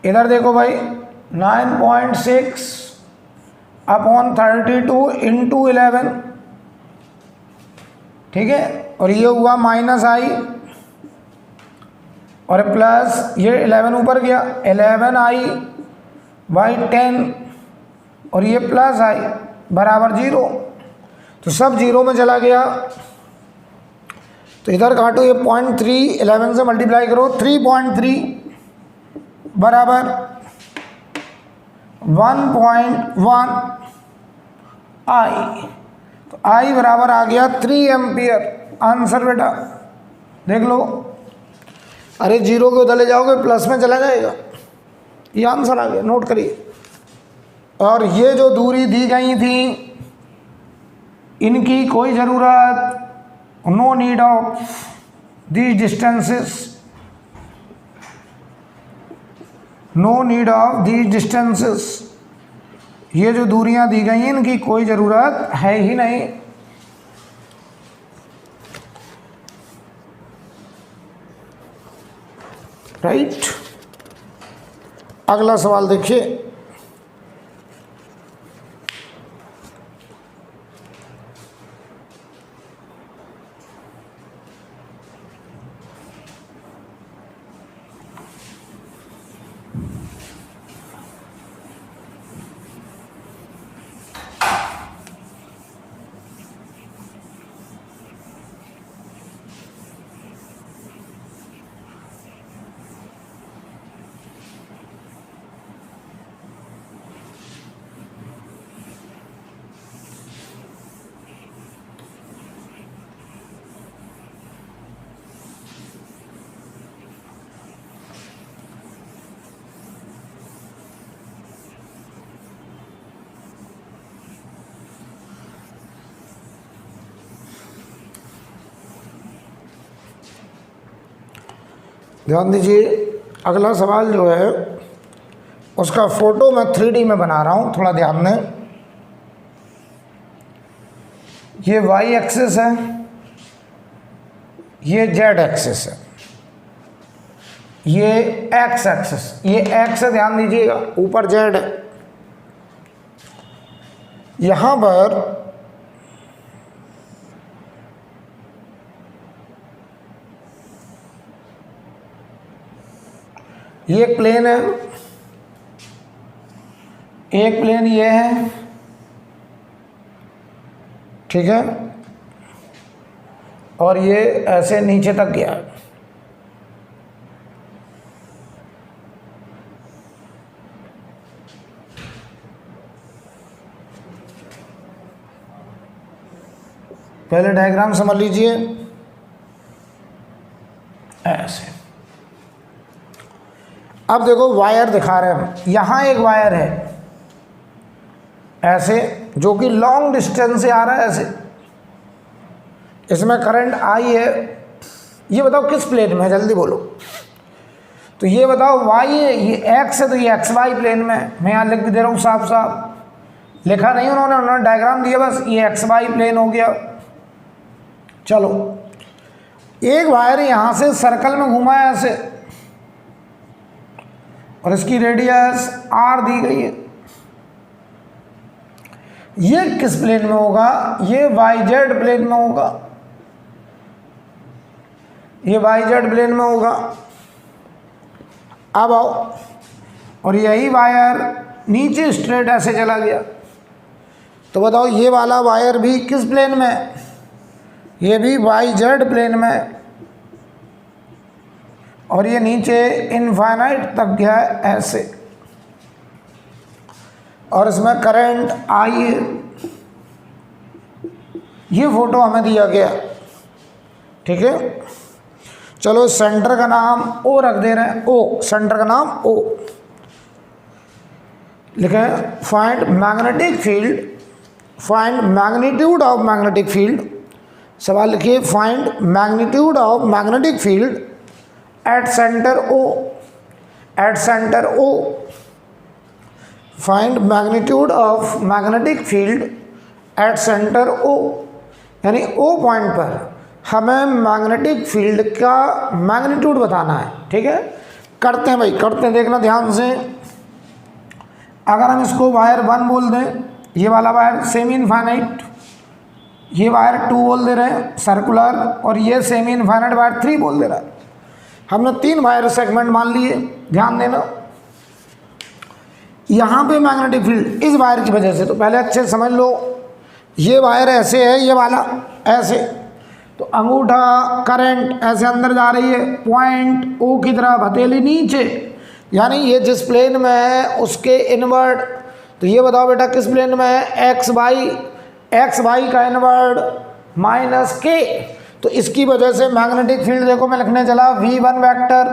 इधर देखो भाई 9.6 अपॉन 32 × 11, ठीक है, और ये हुआ -I, और प्लस ये 11 ऊपर गया 11I/10, और ये +I बराबर 0। तो सब 0 में चला गया, तो इधर काटो, ये 0.3 11 से मल्टीप्लाई करो, 3.3 बराबर 1.1 I। तो I बराबर आ गया 3 एम्पियर। आंसर बेटा देख लो, अरे 0 के उधर ले जाओगे प्लस में चला जाएगा, ये आंसर आ गया, नोट करिए। और ये जो दूरी दी गई थी इनकी कोई ज़रूरत, no need of these distances, no need of these distances, ये जो दूरियां दी गई हैं इनकी कोई ज़रूरत है ही नहीं। राइट, अगला सवाल देखिए। ध्यान दीजिए, अगला सवाल जो है उसका फोटो मैं 3D में बना रहा हूँ, थोड़ा ध्यान दें। ये वाई एक्सिस है, ये जेड एक्सिस है, ये एक्स एक्सिस, ये एक्स है, ध्यान दीजिएगा, ऊपर जेड है। यहां पर ये एक प्लेन है, एक प्लेन ये है, ठीक है, और ये ऐसे नीचे तक गया। पहले डायग्राम समझ लीजिए, ऐसे। अब देखो वायर दिखा रहे हैं, यहां एक वायर है ऐसे, जो कि लॉन्ग डिस्टेंस से आ रहा है ऐसे, इसमें करंट आई है। ये बताओ किस प्लेन में है, जल्दी बोलो। तो ये बताओ वाई है, ये एक्स है, तो ये एक्स वाई प्लेन में है। मैं यहाँ लिख भी दे रहा हूँ साफ साफ, लिखा नहीं उन्होंने डायग्राम दिया बस, ये एक्स वाई प्लेन हो गया। चलो, एक वायर यहां से सर्कल में घुमा है ऐसे, और इसकी रेडियस आर दी गई है। ये किस प्लेन में होगा, ये वाई जेड प्लेन में होगा, ये वाई जेड प्लेन में होगा। अब आओ, और यही वायर नीचे स्ट्रेट ऐसे चला गया, तो बताओ ये वाला वायर भी किस प्लेन में है, ये भी वाई जेड प्लेन में है, और ये नीचे इनफाइनाइट तक गया है ऐसे, और इसमें करंट आई है। ये फोटो हमें दिया गया, ठीक है। चलो, सेंटर का नाम ओ रख दे रहे हैं, ओ, सेंटर का नाम ओ लिखे। Find magnetic field, find magnitude of magnetic field. सवाल लिखिए, find magnitude of magnetic field at centre O, at centre O. Find magnitude of magnetic field at centre O, यानी ओ पॉइंट पर हमें magnetic field का magnitude बताना है, ठीक है। करते हैं भाई, करते हैं, देखना ध्यान से। अगर हम इसको वायर 1 बोल दें, ये वाला वायर सेमी इनफाइनाइट, ये वायर 2 बोल दे रहे हैं सर्कुलर, और ये सेमी इनफाइनाइट वायर 3 बोल दे रहा है। हमने 3 वायर सेगमेंट मान लिए, ध्यान देना। यहाँ पे मैग्नेटिक फील्ड इस वायर की वजह से, तो पहले अच्छे समझ लो, ये वायर ऐसे है, ये वाला ऐसे, तो अंगूठा करंट ऐसे अंदर जा रही है, पॉइंट ओ की तरफ, हथेली नीचे, यानी ये जिस प्लेन में है उसके इनवर्ड। तो ये बताओ बेटा किस प्लेन में है, एक्स वाई का इनवर्ड माइनस के। तो इसकी वजह से मैग्नेटिक फील्ड देखो, मैं लिखने चला V1 vector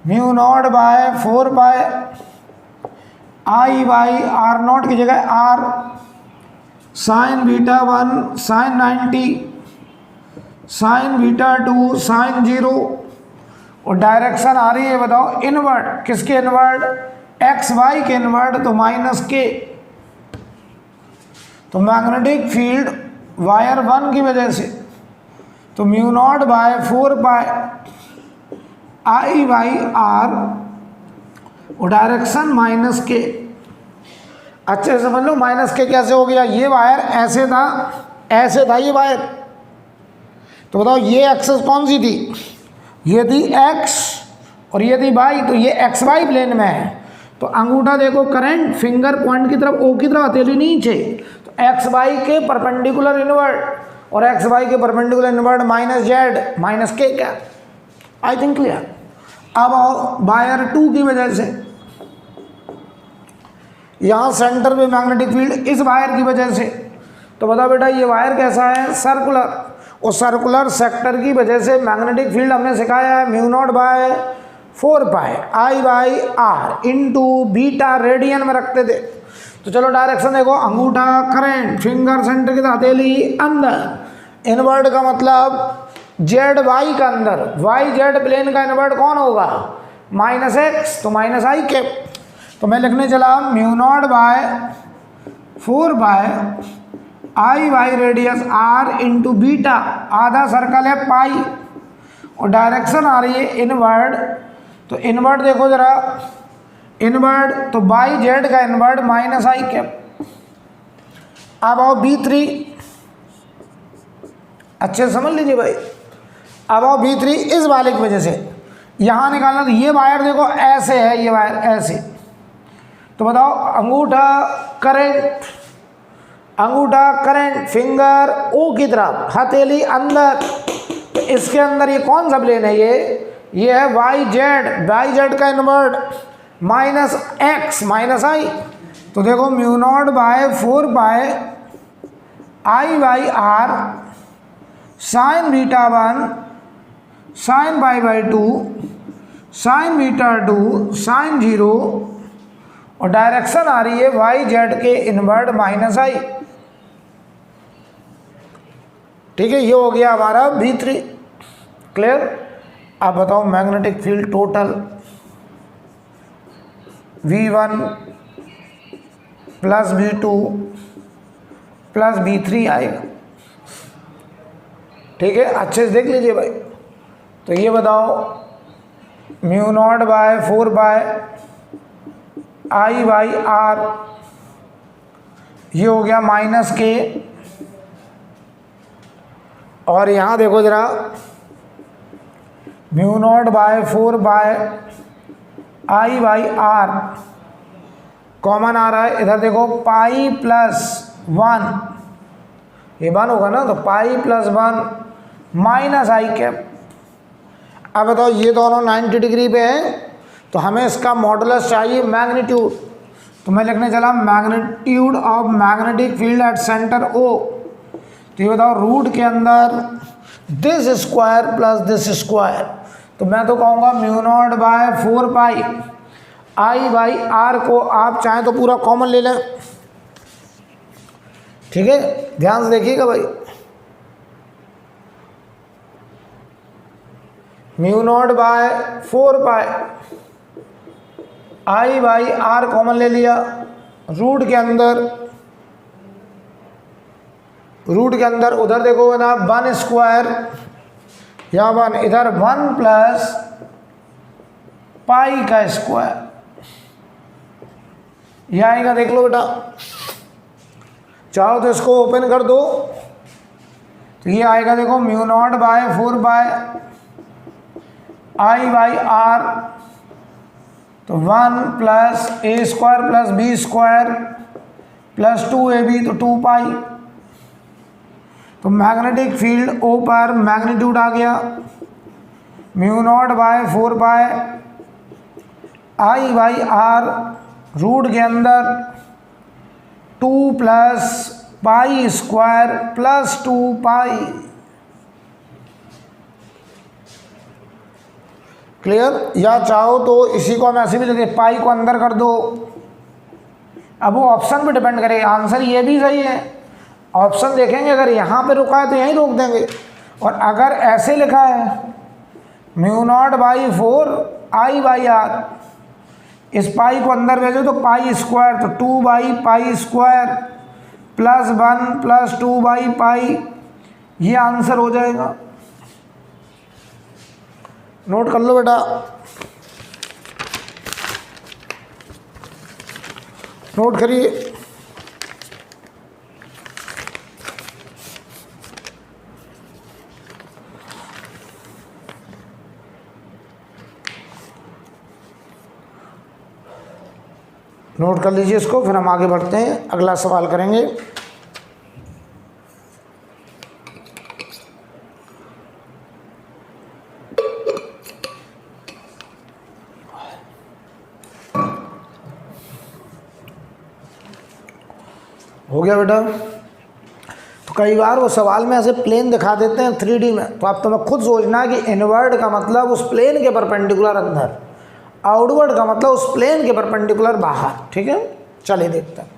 mu naught by 4 by I by R naught की जगह R sine beta 1 sine 90 sine beta 2 sine 0 और डायरेक्शन आ रही है बताओ इनवर्ड, किसके इनवर्ड, एक्स वाई के इनवर्ड, तो माइनस के। तो मैग्नेटिक फील्ड वायर 1 की वजह से तो mu naught by 4 pi I by R और डायरेक्शन माइनस के। अच्छे से समझ लो माइनस के कैसे हो गया, ये वायर ऐसे था ये वायर, तो बताओ ये एक्सेस कौन सी थी, ये थी एक्स और ये थी वाई, तो ये एक्स वाई प्लेन में है। तो अंगूठा देखो करंट फिंगर पॉइंट की तरफ ओ की तरफ हथेली नीचे, तो एक्स वाई के परपेंडिकुलर इनवर्ड और एक्स वाई के perpendicular inward minus Z minus के क्या, आई थिंक क्लियर। अब आओ वायर 2 की वजह से, यहाँ सेंटर पे मैग्नेटिक फील्ड इस वायर की वजह से, तो बताओ बेटा ये वायर कैसा है, सर्कुलर, और सर्कुलर सेक्टर की वजह से मैग्नेटिक फील्ड हमने सिखाया है mu naught by 4 pi I by R into beta, radian में रखते थे। तो चलो डायरेक्शन देखो, अंगूठा करंट फिंगर सेंटर की हथेली अंदर, इनवर्ड का मतलब जेड वाई का अंदर, वाई जेड प्लेन का इनवर्ड कौन होगा, माइनस एक्स, तो माइनस आई कैप। तो मैं लिखने चला mu naught by 4 by I by radius R into beta, आधा सर्कल है पाई और डायरेक्शन आ रही है इनवर्ड, तो इनवर्ड देखो जरा, इनवर्ड तो बाई जेड का इनवर्ड माइनस आई कैप। अब आओ B3, अच्छे से समझ लीजिए भाई। अब आओ B3 इस वाले की वजह से यहाँ निकालना, तो ये वायर देखो ऐसे है, ये वायर ऐसे, तो बताओ अंगूठा करंट फिंगर ओ की तरफ हथेली अंदर, तो इसके अंदर ये कौन सा प्लेन है, ये है वाई जेड का inward minus X minus I. तो देखो mu naught by 4 by I by R sine beta 1 sine pi by 2 sine beta 2 sine 0 और डायरेक्शन आ रही है वाई जेड के इनवर्ड माइनस आई। ठीक है, ये हो गया हमारा B3 क्लियर। अब बताओ magnetic field total V1 plus V2 plus B3 आएगा। ठीक है, अच्छे से देख लीजिए भाई। तो ये बताओ mu naught by 4 by I by R, ये हो गया माइनस के, और यहाँ देखो जरा mu naught by 4 by I by R common आ रहा है, इधर देखो पाई प्लस 1, ये 1 होगा ना, तो pi plus 1 minus I cap. अब बताओ ये दोनों 90 डिग्री पे हैं, तो हमें इसका मॉडुलस चाहिए मैग्नीट्यूड। तो मैं लिखने चला magnitude of magnetic field at centre O। तो ये बताओ रूट के अंदर this square plus this square, तो मैं तो कहूँगा mu naught by 4 pi I by R को आप चाहें तो पूरा कॉमन ले लें। ठीक है, ध्यान से देखिएगा भाई। Mu naught by 4 pi I by R common ले लिया, रूट के अंदर उधर देखो ना 1 स्क्वायर या 1, इधर 1 प्लस पाई का स्क्वायर, यह आएगा देख लो बेटा। चाहो तो इसको ओपन कर दो, तो ये आएगा देखो mu naught by 4 by I by R, तो 1 plus A square plus B square plus 2ab, तो 2 पाई। तो मैग्नेटिक फील्ड O पर मैग्नीट्यूड आ गया mu naught by 4 pi I by R, root के अंदर 2 plus pi square plus 2 pi. Clear. या चाहो तो इसी को हम ऐसे भी लिखे, पाई को अंदर कर दो। अब वो ऑप्शन पे डिपेंड करेगा, आंसर ये भी सही है। ऑप्शन देखेंगे, अगर यहाँ पे रुका है तो यहीं रोक देंगे, और अगर ऐसे लिखा है μ0/4 I/r। इस पाई को अंदर भेजो तो पाई स्क्वायर, तो 2/π² +1 + 2/π, ये आंसर हो जाएगा। नोट कर लो बेटा, नोट करिए। नोट कर लीजिए इसको, फिर हम आगे बढ़ते हैं, अगला सवाल करेंगे। हो गया बेटा। तो कई बार वो सवाल में ऐसे प्लेन दिखा देते हैं 3D में, तो आप तुम्हें खुद सोचना है कि इनवर्ड का मतलब उस प्लेन के परपेंडिकुलर अंदर, आउटवर्ड का मतलब उस प्लेन के परपेंडिकुलर बाहर। ठीक है, चलिए देखते हैं।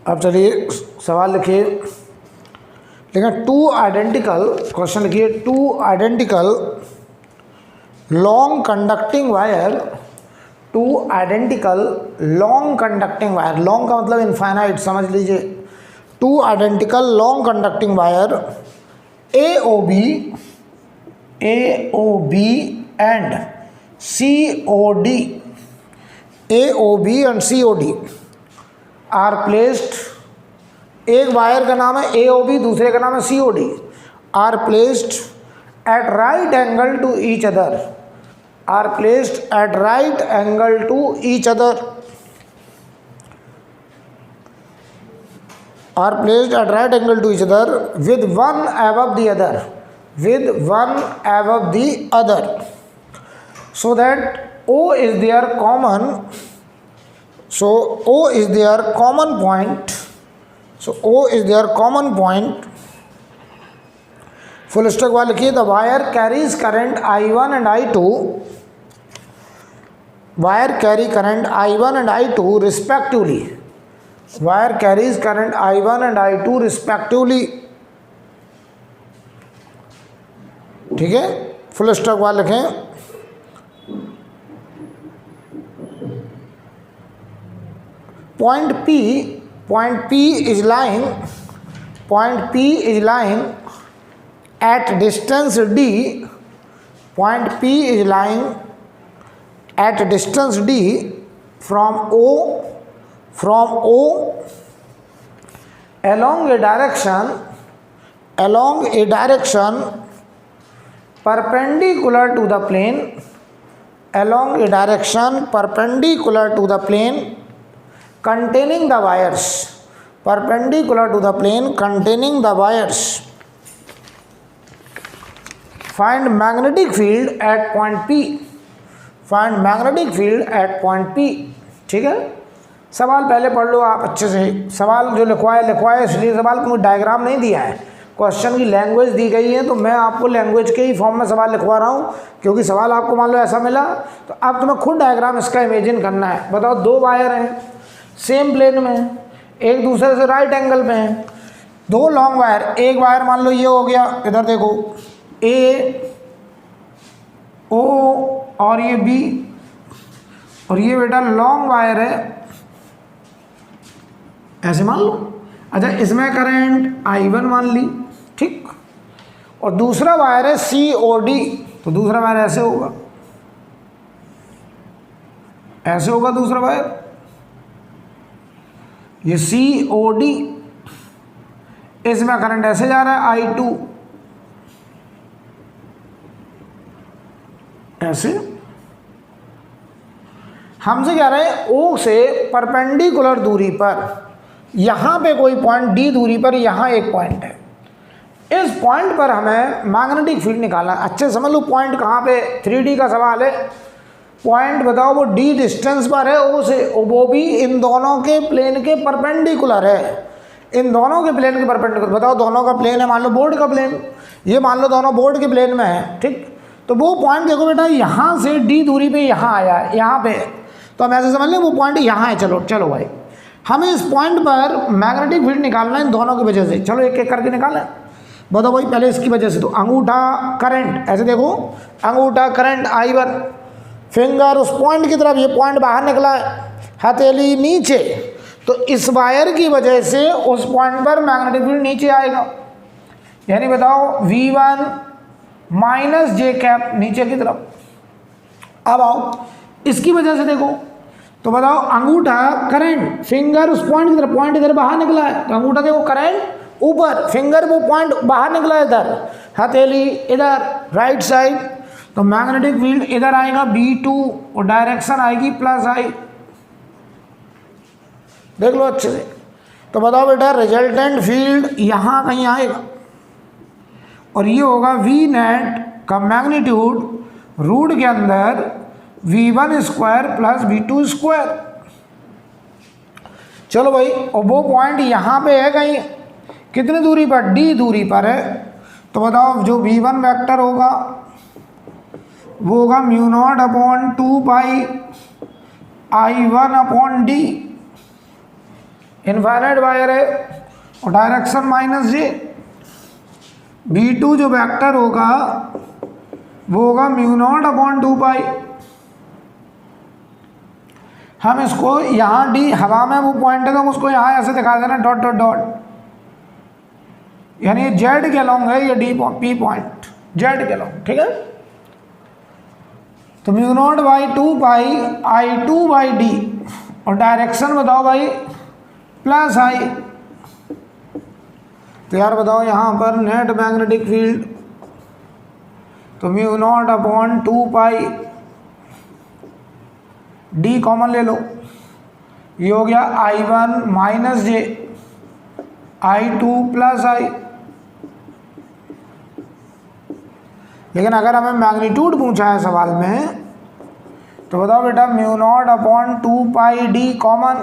अब चलिए सवाल लिखिए, लेकिन 2 आइडेंटिकल, क्वेश्चन लिखिए 2 identical long conducting wire, 2 identical long conducting wire, long का मतलब इनफाइनाइट समझ लीजिए, 2 identical long conducting wire AOB and COD, AOB and COD are placed, एक वायर का नाम है AOB, दूसरे का नाम है COD, are placed at right angle to each other, are placed at right angle to each other, are placed at right angle to each other with one above the other, with one above the other, so that O is their common, so O is their common point, so O is their common point, full stop वाले लिखिए, the wire carries current I1 and I2, wire carry current I1 and I2 respectively, wire carries current I1 and I2 respectively। ठीक है, full stop वाले लिखें, point P is lying at distance D, point P is lying at distance D from O along a direction perpendicular to the plane, along a direction perpendicular to the plane containing the wires, perpendicular to the plane containing the wires, find magnetic field at point P, find magnetic field at point P। ठीक है, सवाल पहले पढ़ लो आप अच्छे से, सवाल जो लिखवाए इसलिए सवाल को डायग्राम नहीं दिया है, क्वेश्चन की लैंग्वेज दी गई है, तो मैं आपको लैंग्वेज के ही फॉर्म में सवाल लिखवा रहा हूँ, क्योंकि सवाल आपको मान लो ऐसा मिला तो अब तुम्हें खुद डायग्राम इसका इमेजिन करना है। बताओ, 2 वायर हैं सेम प्लेन में, एक दूसरे से राइट एंगल में है, 2 लॉन्ग वायर, एक वायर मान लो ये हो गया, इधर देखो AO और ये B, और ये बेटा लॉन्ग वायर है, ऐसे मान लो। अच्छा, इसमें करंट I1 मान ली, ठीक, और दूसरा वायर है COD, तो दूसरा वायर ऐसे होगा, ऐसे होगा दूसरा वायर, ये COD, इसमें करंट ऐसे जा रहा है I2, ऐसे हमसे कह रहे हैं ओ से परपेंडिकुलर दूरी पर यहाँ पे कोई पॉइंट डी दूरी पर यहाँ एक पॉइंट है, इस पॉइंट पर हमें मैग्नेटिक फील्ड निकालना। अच्छे समझ लो पॉइंट कहाँ पे, 3D का सवाल है। पॉइंट बताओ वो डी डिस्टेंस पर है ओ से, वो भी इन दोनों के प्लेन के परपेंडिकुलर है, इन दोनों के प्लेन के परपेंडिकुलर। बताओ दोनों का प्लेन है, मान लो बोर्ड का प्लेन, ये मान लो दोनों बोर्ड के प्लेन में है, ठीक। तो वो पॉइंट देखो बेटा यहाँ से डी दूरी पे यहाँ आया है, यहाँ पे, तो हम ऐसे समझ लें वो पॉइंट यहाँ है। चलो चलो भाई, हमें इस पॉइंट पर मैग्नेटिक फील्ड निकालना है इन दोनों की वजह से। चलो एक एक करके निकालें। बताओ भाई पहले इसकी वजह से, तो अंगूठा करंट, ऐसे देखो अंगूठा करंट I1, फिंगर उस पॉइंट की तरफ, ये पॉइंट बाहर निकला है, हथेली नीचे, तो इस वायर की वजह से उस पॉइंट पर मैग्नेटिक फील्ड नीचे आएगा। यानी बताओ V1 माइनस जे कैप नीचे की तरफ। अब आओ इसकी वजह से देखो, तो बताओ अंगूठा करंट, फिंगर उस पॉइंट की तरफ, पॉइंट इधर बाहर निकला है, तो अंगूठा देखो करंट ऊपर, फिंगर वो पॉइंट बाहर निकला है इधर, हथेली इधर राइट साइड, तो मैग्नेटिक फील्ड इधर आएगा B2 और डायरेक्शन आएगी +I। देख लो अच्छे से। तो बताओ बेटा रिजल्टेंट फील्ड यहाँ कहीं आएगा और ये होगा V नेट का मैग्नीट्यूड रूट के अंदर V1 square plus V2 square. चलो भाई, और वो पॉइंट यहाँ पे है कहीं, कितनी दूरी पर, D दूरी पर है। तो बताओ जो V1 वेक्टर होगा वो होगा μ0/2 पाई I1/D, इनफाइनाइट वायर है और डायरेक्शन -J। V2 जो वेक्टर होगा वो होगा μ0/2 पाई। हम इसको यहाँ D हवा में वो पॉइंट है तो हम उसको यहाँ ऐसे दिखा देना डॉट डॉट डॉट, यानी Z के लॉन्ग है ये P पॉइंट, Z के लॉन्ग, ठीक है। तो μ0/2 पाई I2/D और डायरेक्शन बताओ भाई +I। तो यार बताओ यहाँ पर नेट मैग्नेटिक फील्ड, तो μ0/2 पाई D कॉमन ले लो, ये हो गया I1 minus J I2 +I। लेकिन अगर हमें मैग्नीट्यूड पूछा है सवाल में, तो बताओ बेटा μ0/2 पाई D कॉमन,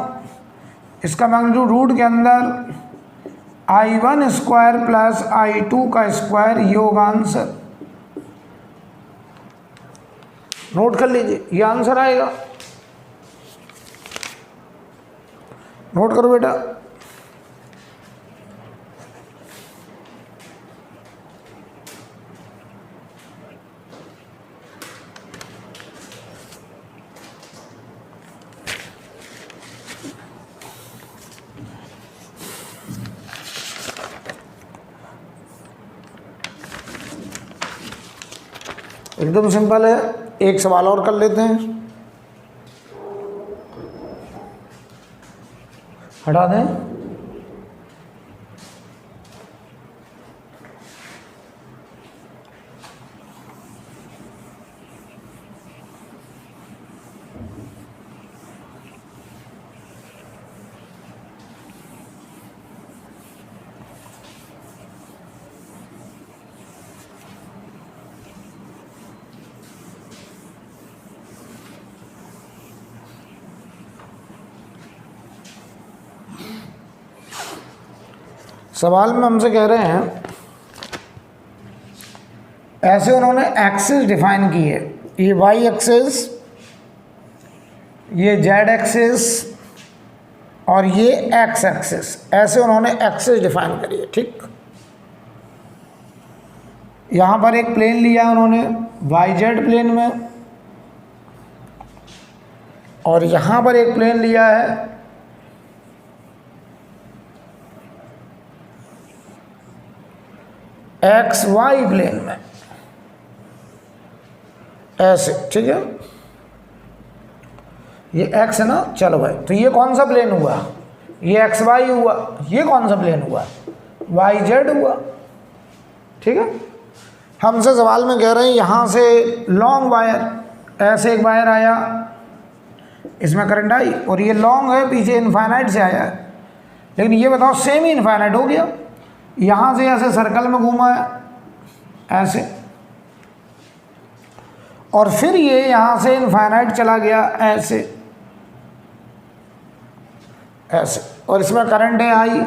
इसका मैग्नीट्यूड रूट के अंदर I1 स्क्वायर प्लस I2 का स्क्वायर, ये होगा आंसर। नोट कर लीजिए, ये आंसर आएगा, नोट करो बेटा। एकदम सिंपल है, एक सवाल और कर लेते हैं, हटा दें। सवाल में हमसे कह रहे हैं, ऐसे उन्होंने एक्सिस डिफाइन की है, ये वाई एक्सिस, ये जेड एक्सिस और ये एक्स एक्सिस, ऐसे उन्होंने एक्सिस डिफाइन करी है, ठीक। यहाँ पर एक प्लेन लिया उन्होंने वाई जेड प्लेन में, और यहाँ पर एक प्लेन लिया है एक्स वाई प्लेन में, ऐसे, ठीक है। ये एक्स है ना, चलो भाई, तो ये कौन सा प्लेन हुआ, ये एक्स वाई हुआ, ये कौन सा प्लेन हुआ, वाई जेड हुआ, ठीक है। हमसे सवाल में कह रहे हैं यहाँ से लॉन्ग वायर, ऐसे एक वायर आया, इसमें करंट आई और ये लॉन्ग है, पीछे इनफाइनाइट से आया है, लेकिन ये बताओ सेमी इनफाइनाइट हो गया, यहाँ से ऐसे सर्कल में घूमा है ऐसे, और फिर ये यहाँ से इनफाइनाइट चला गया ऐसे ऐसे, और इसमें करंट है आई,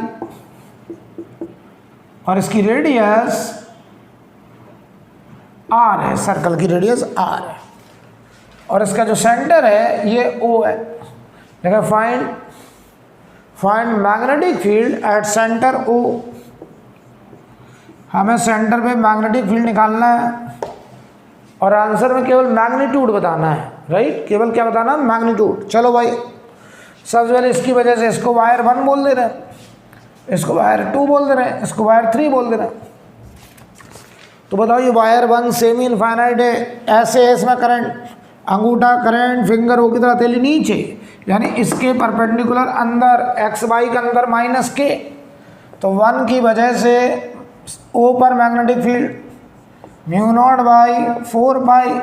और इसकी रेडियस आर है, सर्कल की रेडियस आर है, और इसका जो सेंटर है ये ओ है। देखो find magnetic field at centre O, हमें सेंटर पे मैग्नेटिक फील्ड निकालना है और आंसर में केवल मैग्नीट्यूड बताना है, राइट, केवल क्या बताना है, मैग्नीट्यूड। चलो भाई, सबसे पहले इसकी वजह से इसको वायर 1 बोल दे रहे हैं, इसको वायर 2 बोल दे रहे हैं, इसको वायर 3 बोल दे रहे हैं। तो बताओ ये वायर 1 सेमी इनफाइनाइट है, ऐसे है, इसमें करंट, अंगूठा करंट फिंगर हो की तरह तेली नीचे, यानी इसके परपेंडिकुलर अंदर एक्स वाई के अंदर माइनस के, तो 1 की वजह से ओ पर magnetic field mu naught by 4 pi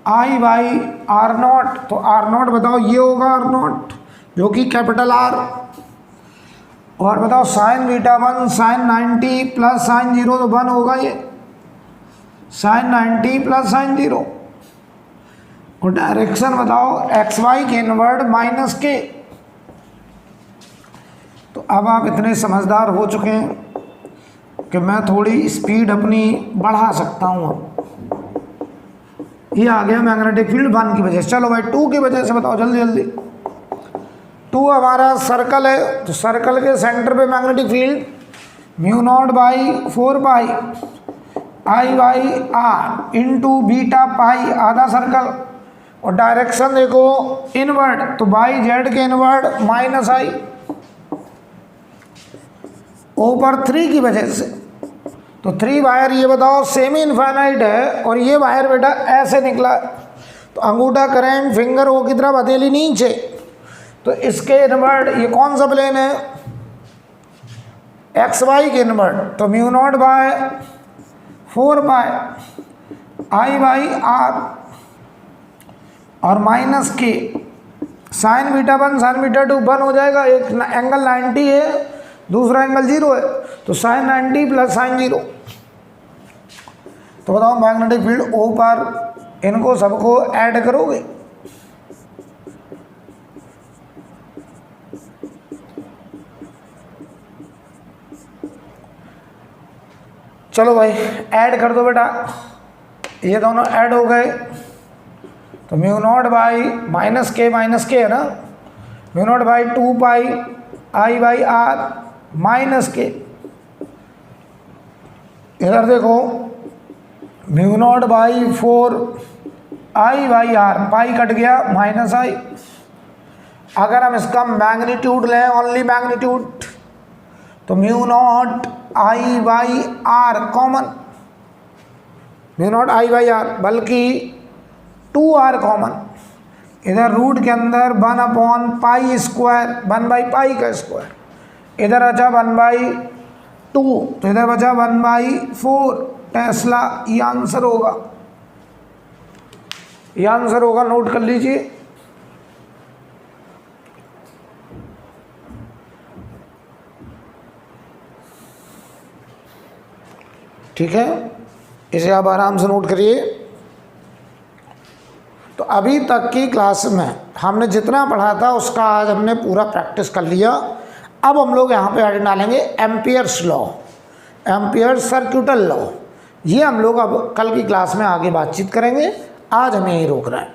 I by R naught. तो आर नॉट बताओ ये होगा आर नॉट जो कि कैपिटल आर, और बताओ sine beta 1 sine 90 plus sine 0 तो 1 होगा, ये साइन 90 प्लस साइन 0, और डायरेक्शन बताओ एक्स वाई के इनवर्ड माइनस के। तो अब आप इतने समझदार हो चुके हैं कि मैं थोड़ी स्पीड अपनी बढ़ा सकता हूँ। अब ये आ गया मैग्नेटिक फील्ड 1 की वजह से। चलो भाई 2 की वजह से बताओ जल्दी जल्दी। 2 हमारा सर्कल है, तो सर्कल के सेंटर पे magnetic field mu naught by 4 pi I by R into beta pi आधा सर्कल, और डायरेक्शन देखो इनवर्ड, तो बाई जेड के इनवर्ड माइनस आई, ऊपर 3 की वजह से। तो 3 वायर ये बताओ सेमी इनफाइनाइट है, और ये वायर बेटा ऐसे निकला, तो अंगूठा करंट फिंगर हो की तरफ हथेली नीचे, तो इसके इनवर्ड ये कौन सा प्लेन है, एक्स वाई के इनवर्ड, तो mu naught by 4 by I by R और minus K sine beta 1 sine beta 2 1 हो जाएगा, एक एंगल 90 है दूसरा एंगल 0 है, तो साइन 90 प्लस साइन 0। तो बताओ मैग्नेटिक फील्ड ओ पर इनको सबको ऐड करोगे, चलो भाई ऐड कर दो बेटा, ये दोनों ऐड हो गए, तो mu naught by minus K है ना, mu naught by 2 pi I by R minus K, इधर देखो mu naught by 4 I by R, pi cut गया माइनस आई। अगर हम इसका मैग्नीट्यूड लें, ओनली मैग्नीट्यूड, तो mu naught I by R common, mu naught I by R, बल्कि 2r common, इधर रूट के अंदर 1 upon pi square, 1 by pi का स्क्वायर, इधर बचा 1 बाई 2, तो इधर बचा 1 बाई 4 टेस्ला। ये आंसर होगा, ये आंसर होगा, नोट कर लीजिए। ठीक है, इसे आप आराम से नोट करिए। तो अभी तक की क्लास में हमने जितना पढ़ा था उसका आज हमने पूरा प्रैक्टिस कर लिया। अब हम लोग यहाँ पे ऐड डालेंगे एम्पियर्स लॉ, एम्पियर्स सर्क्यूटल लॉ। ये हम लोग अब कल की क्लास में आगे बातचीत करेंगे, आज हमें यही रोकना है।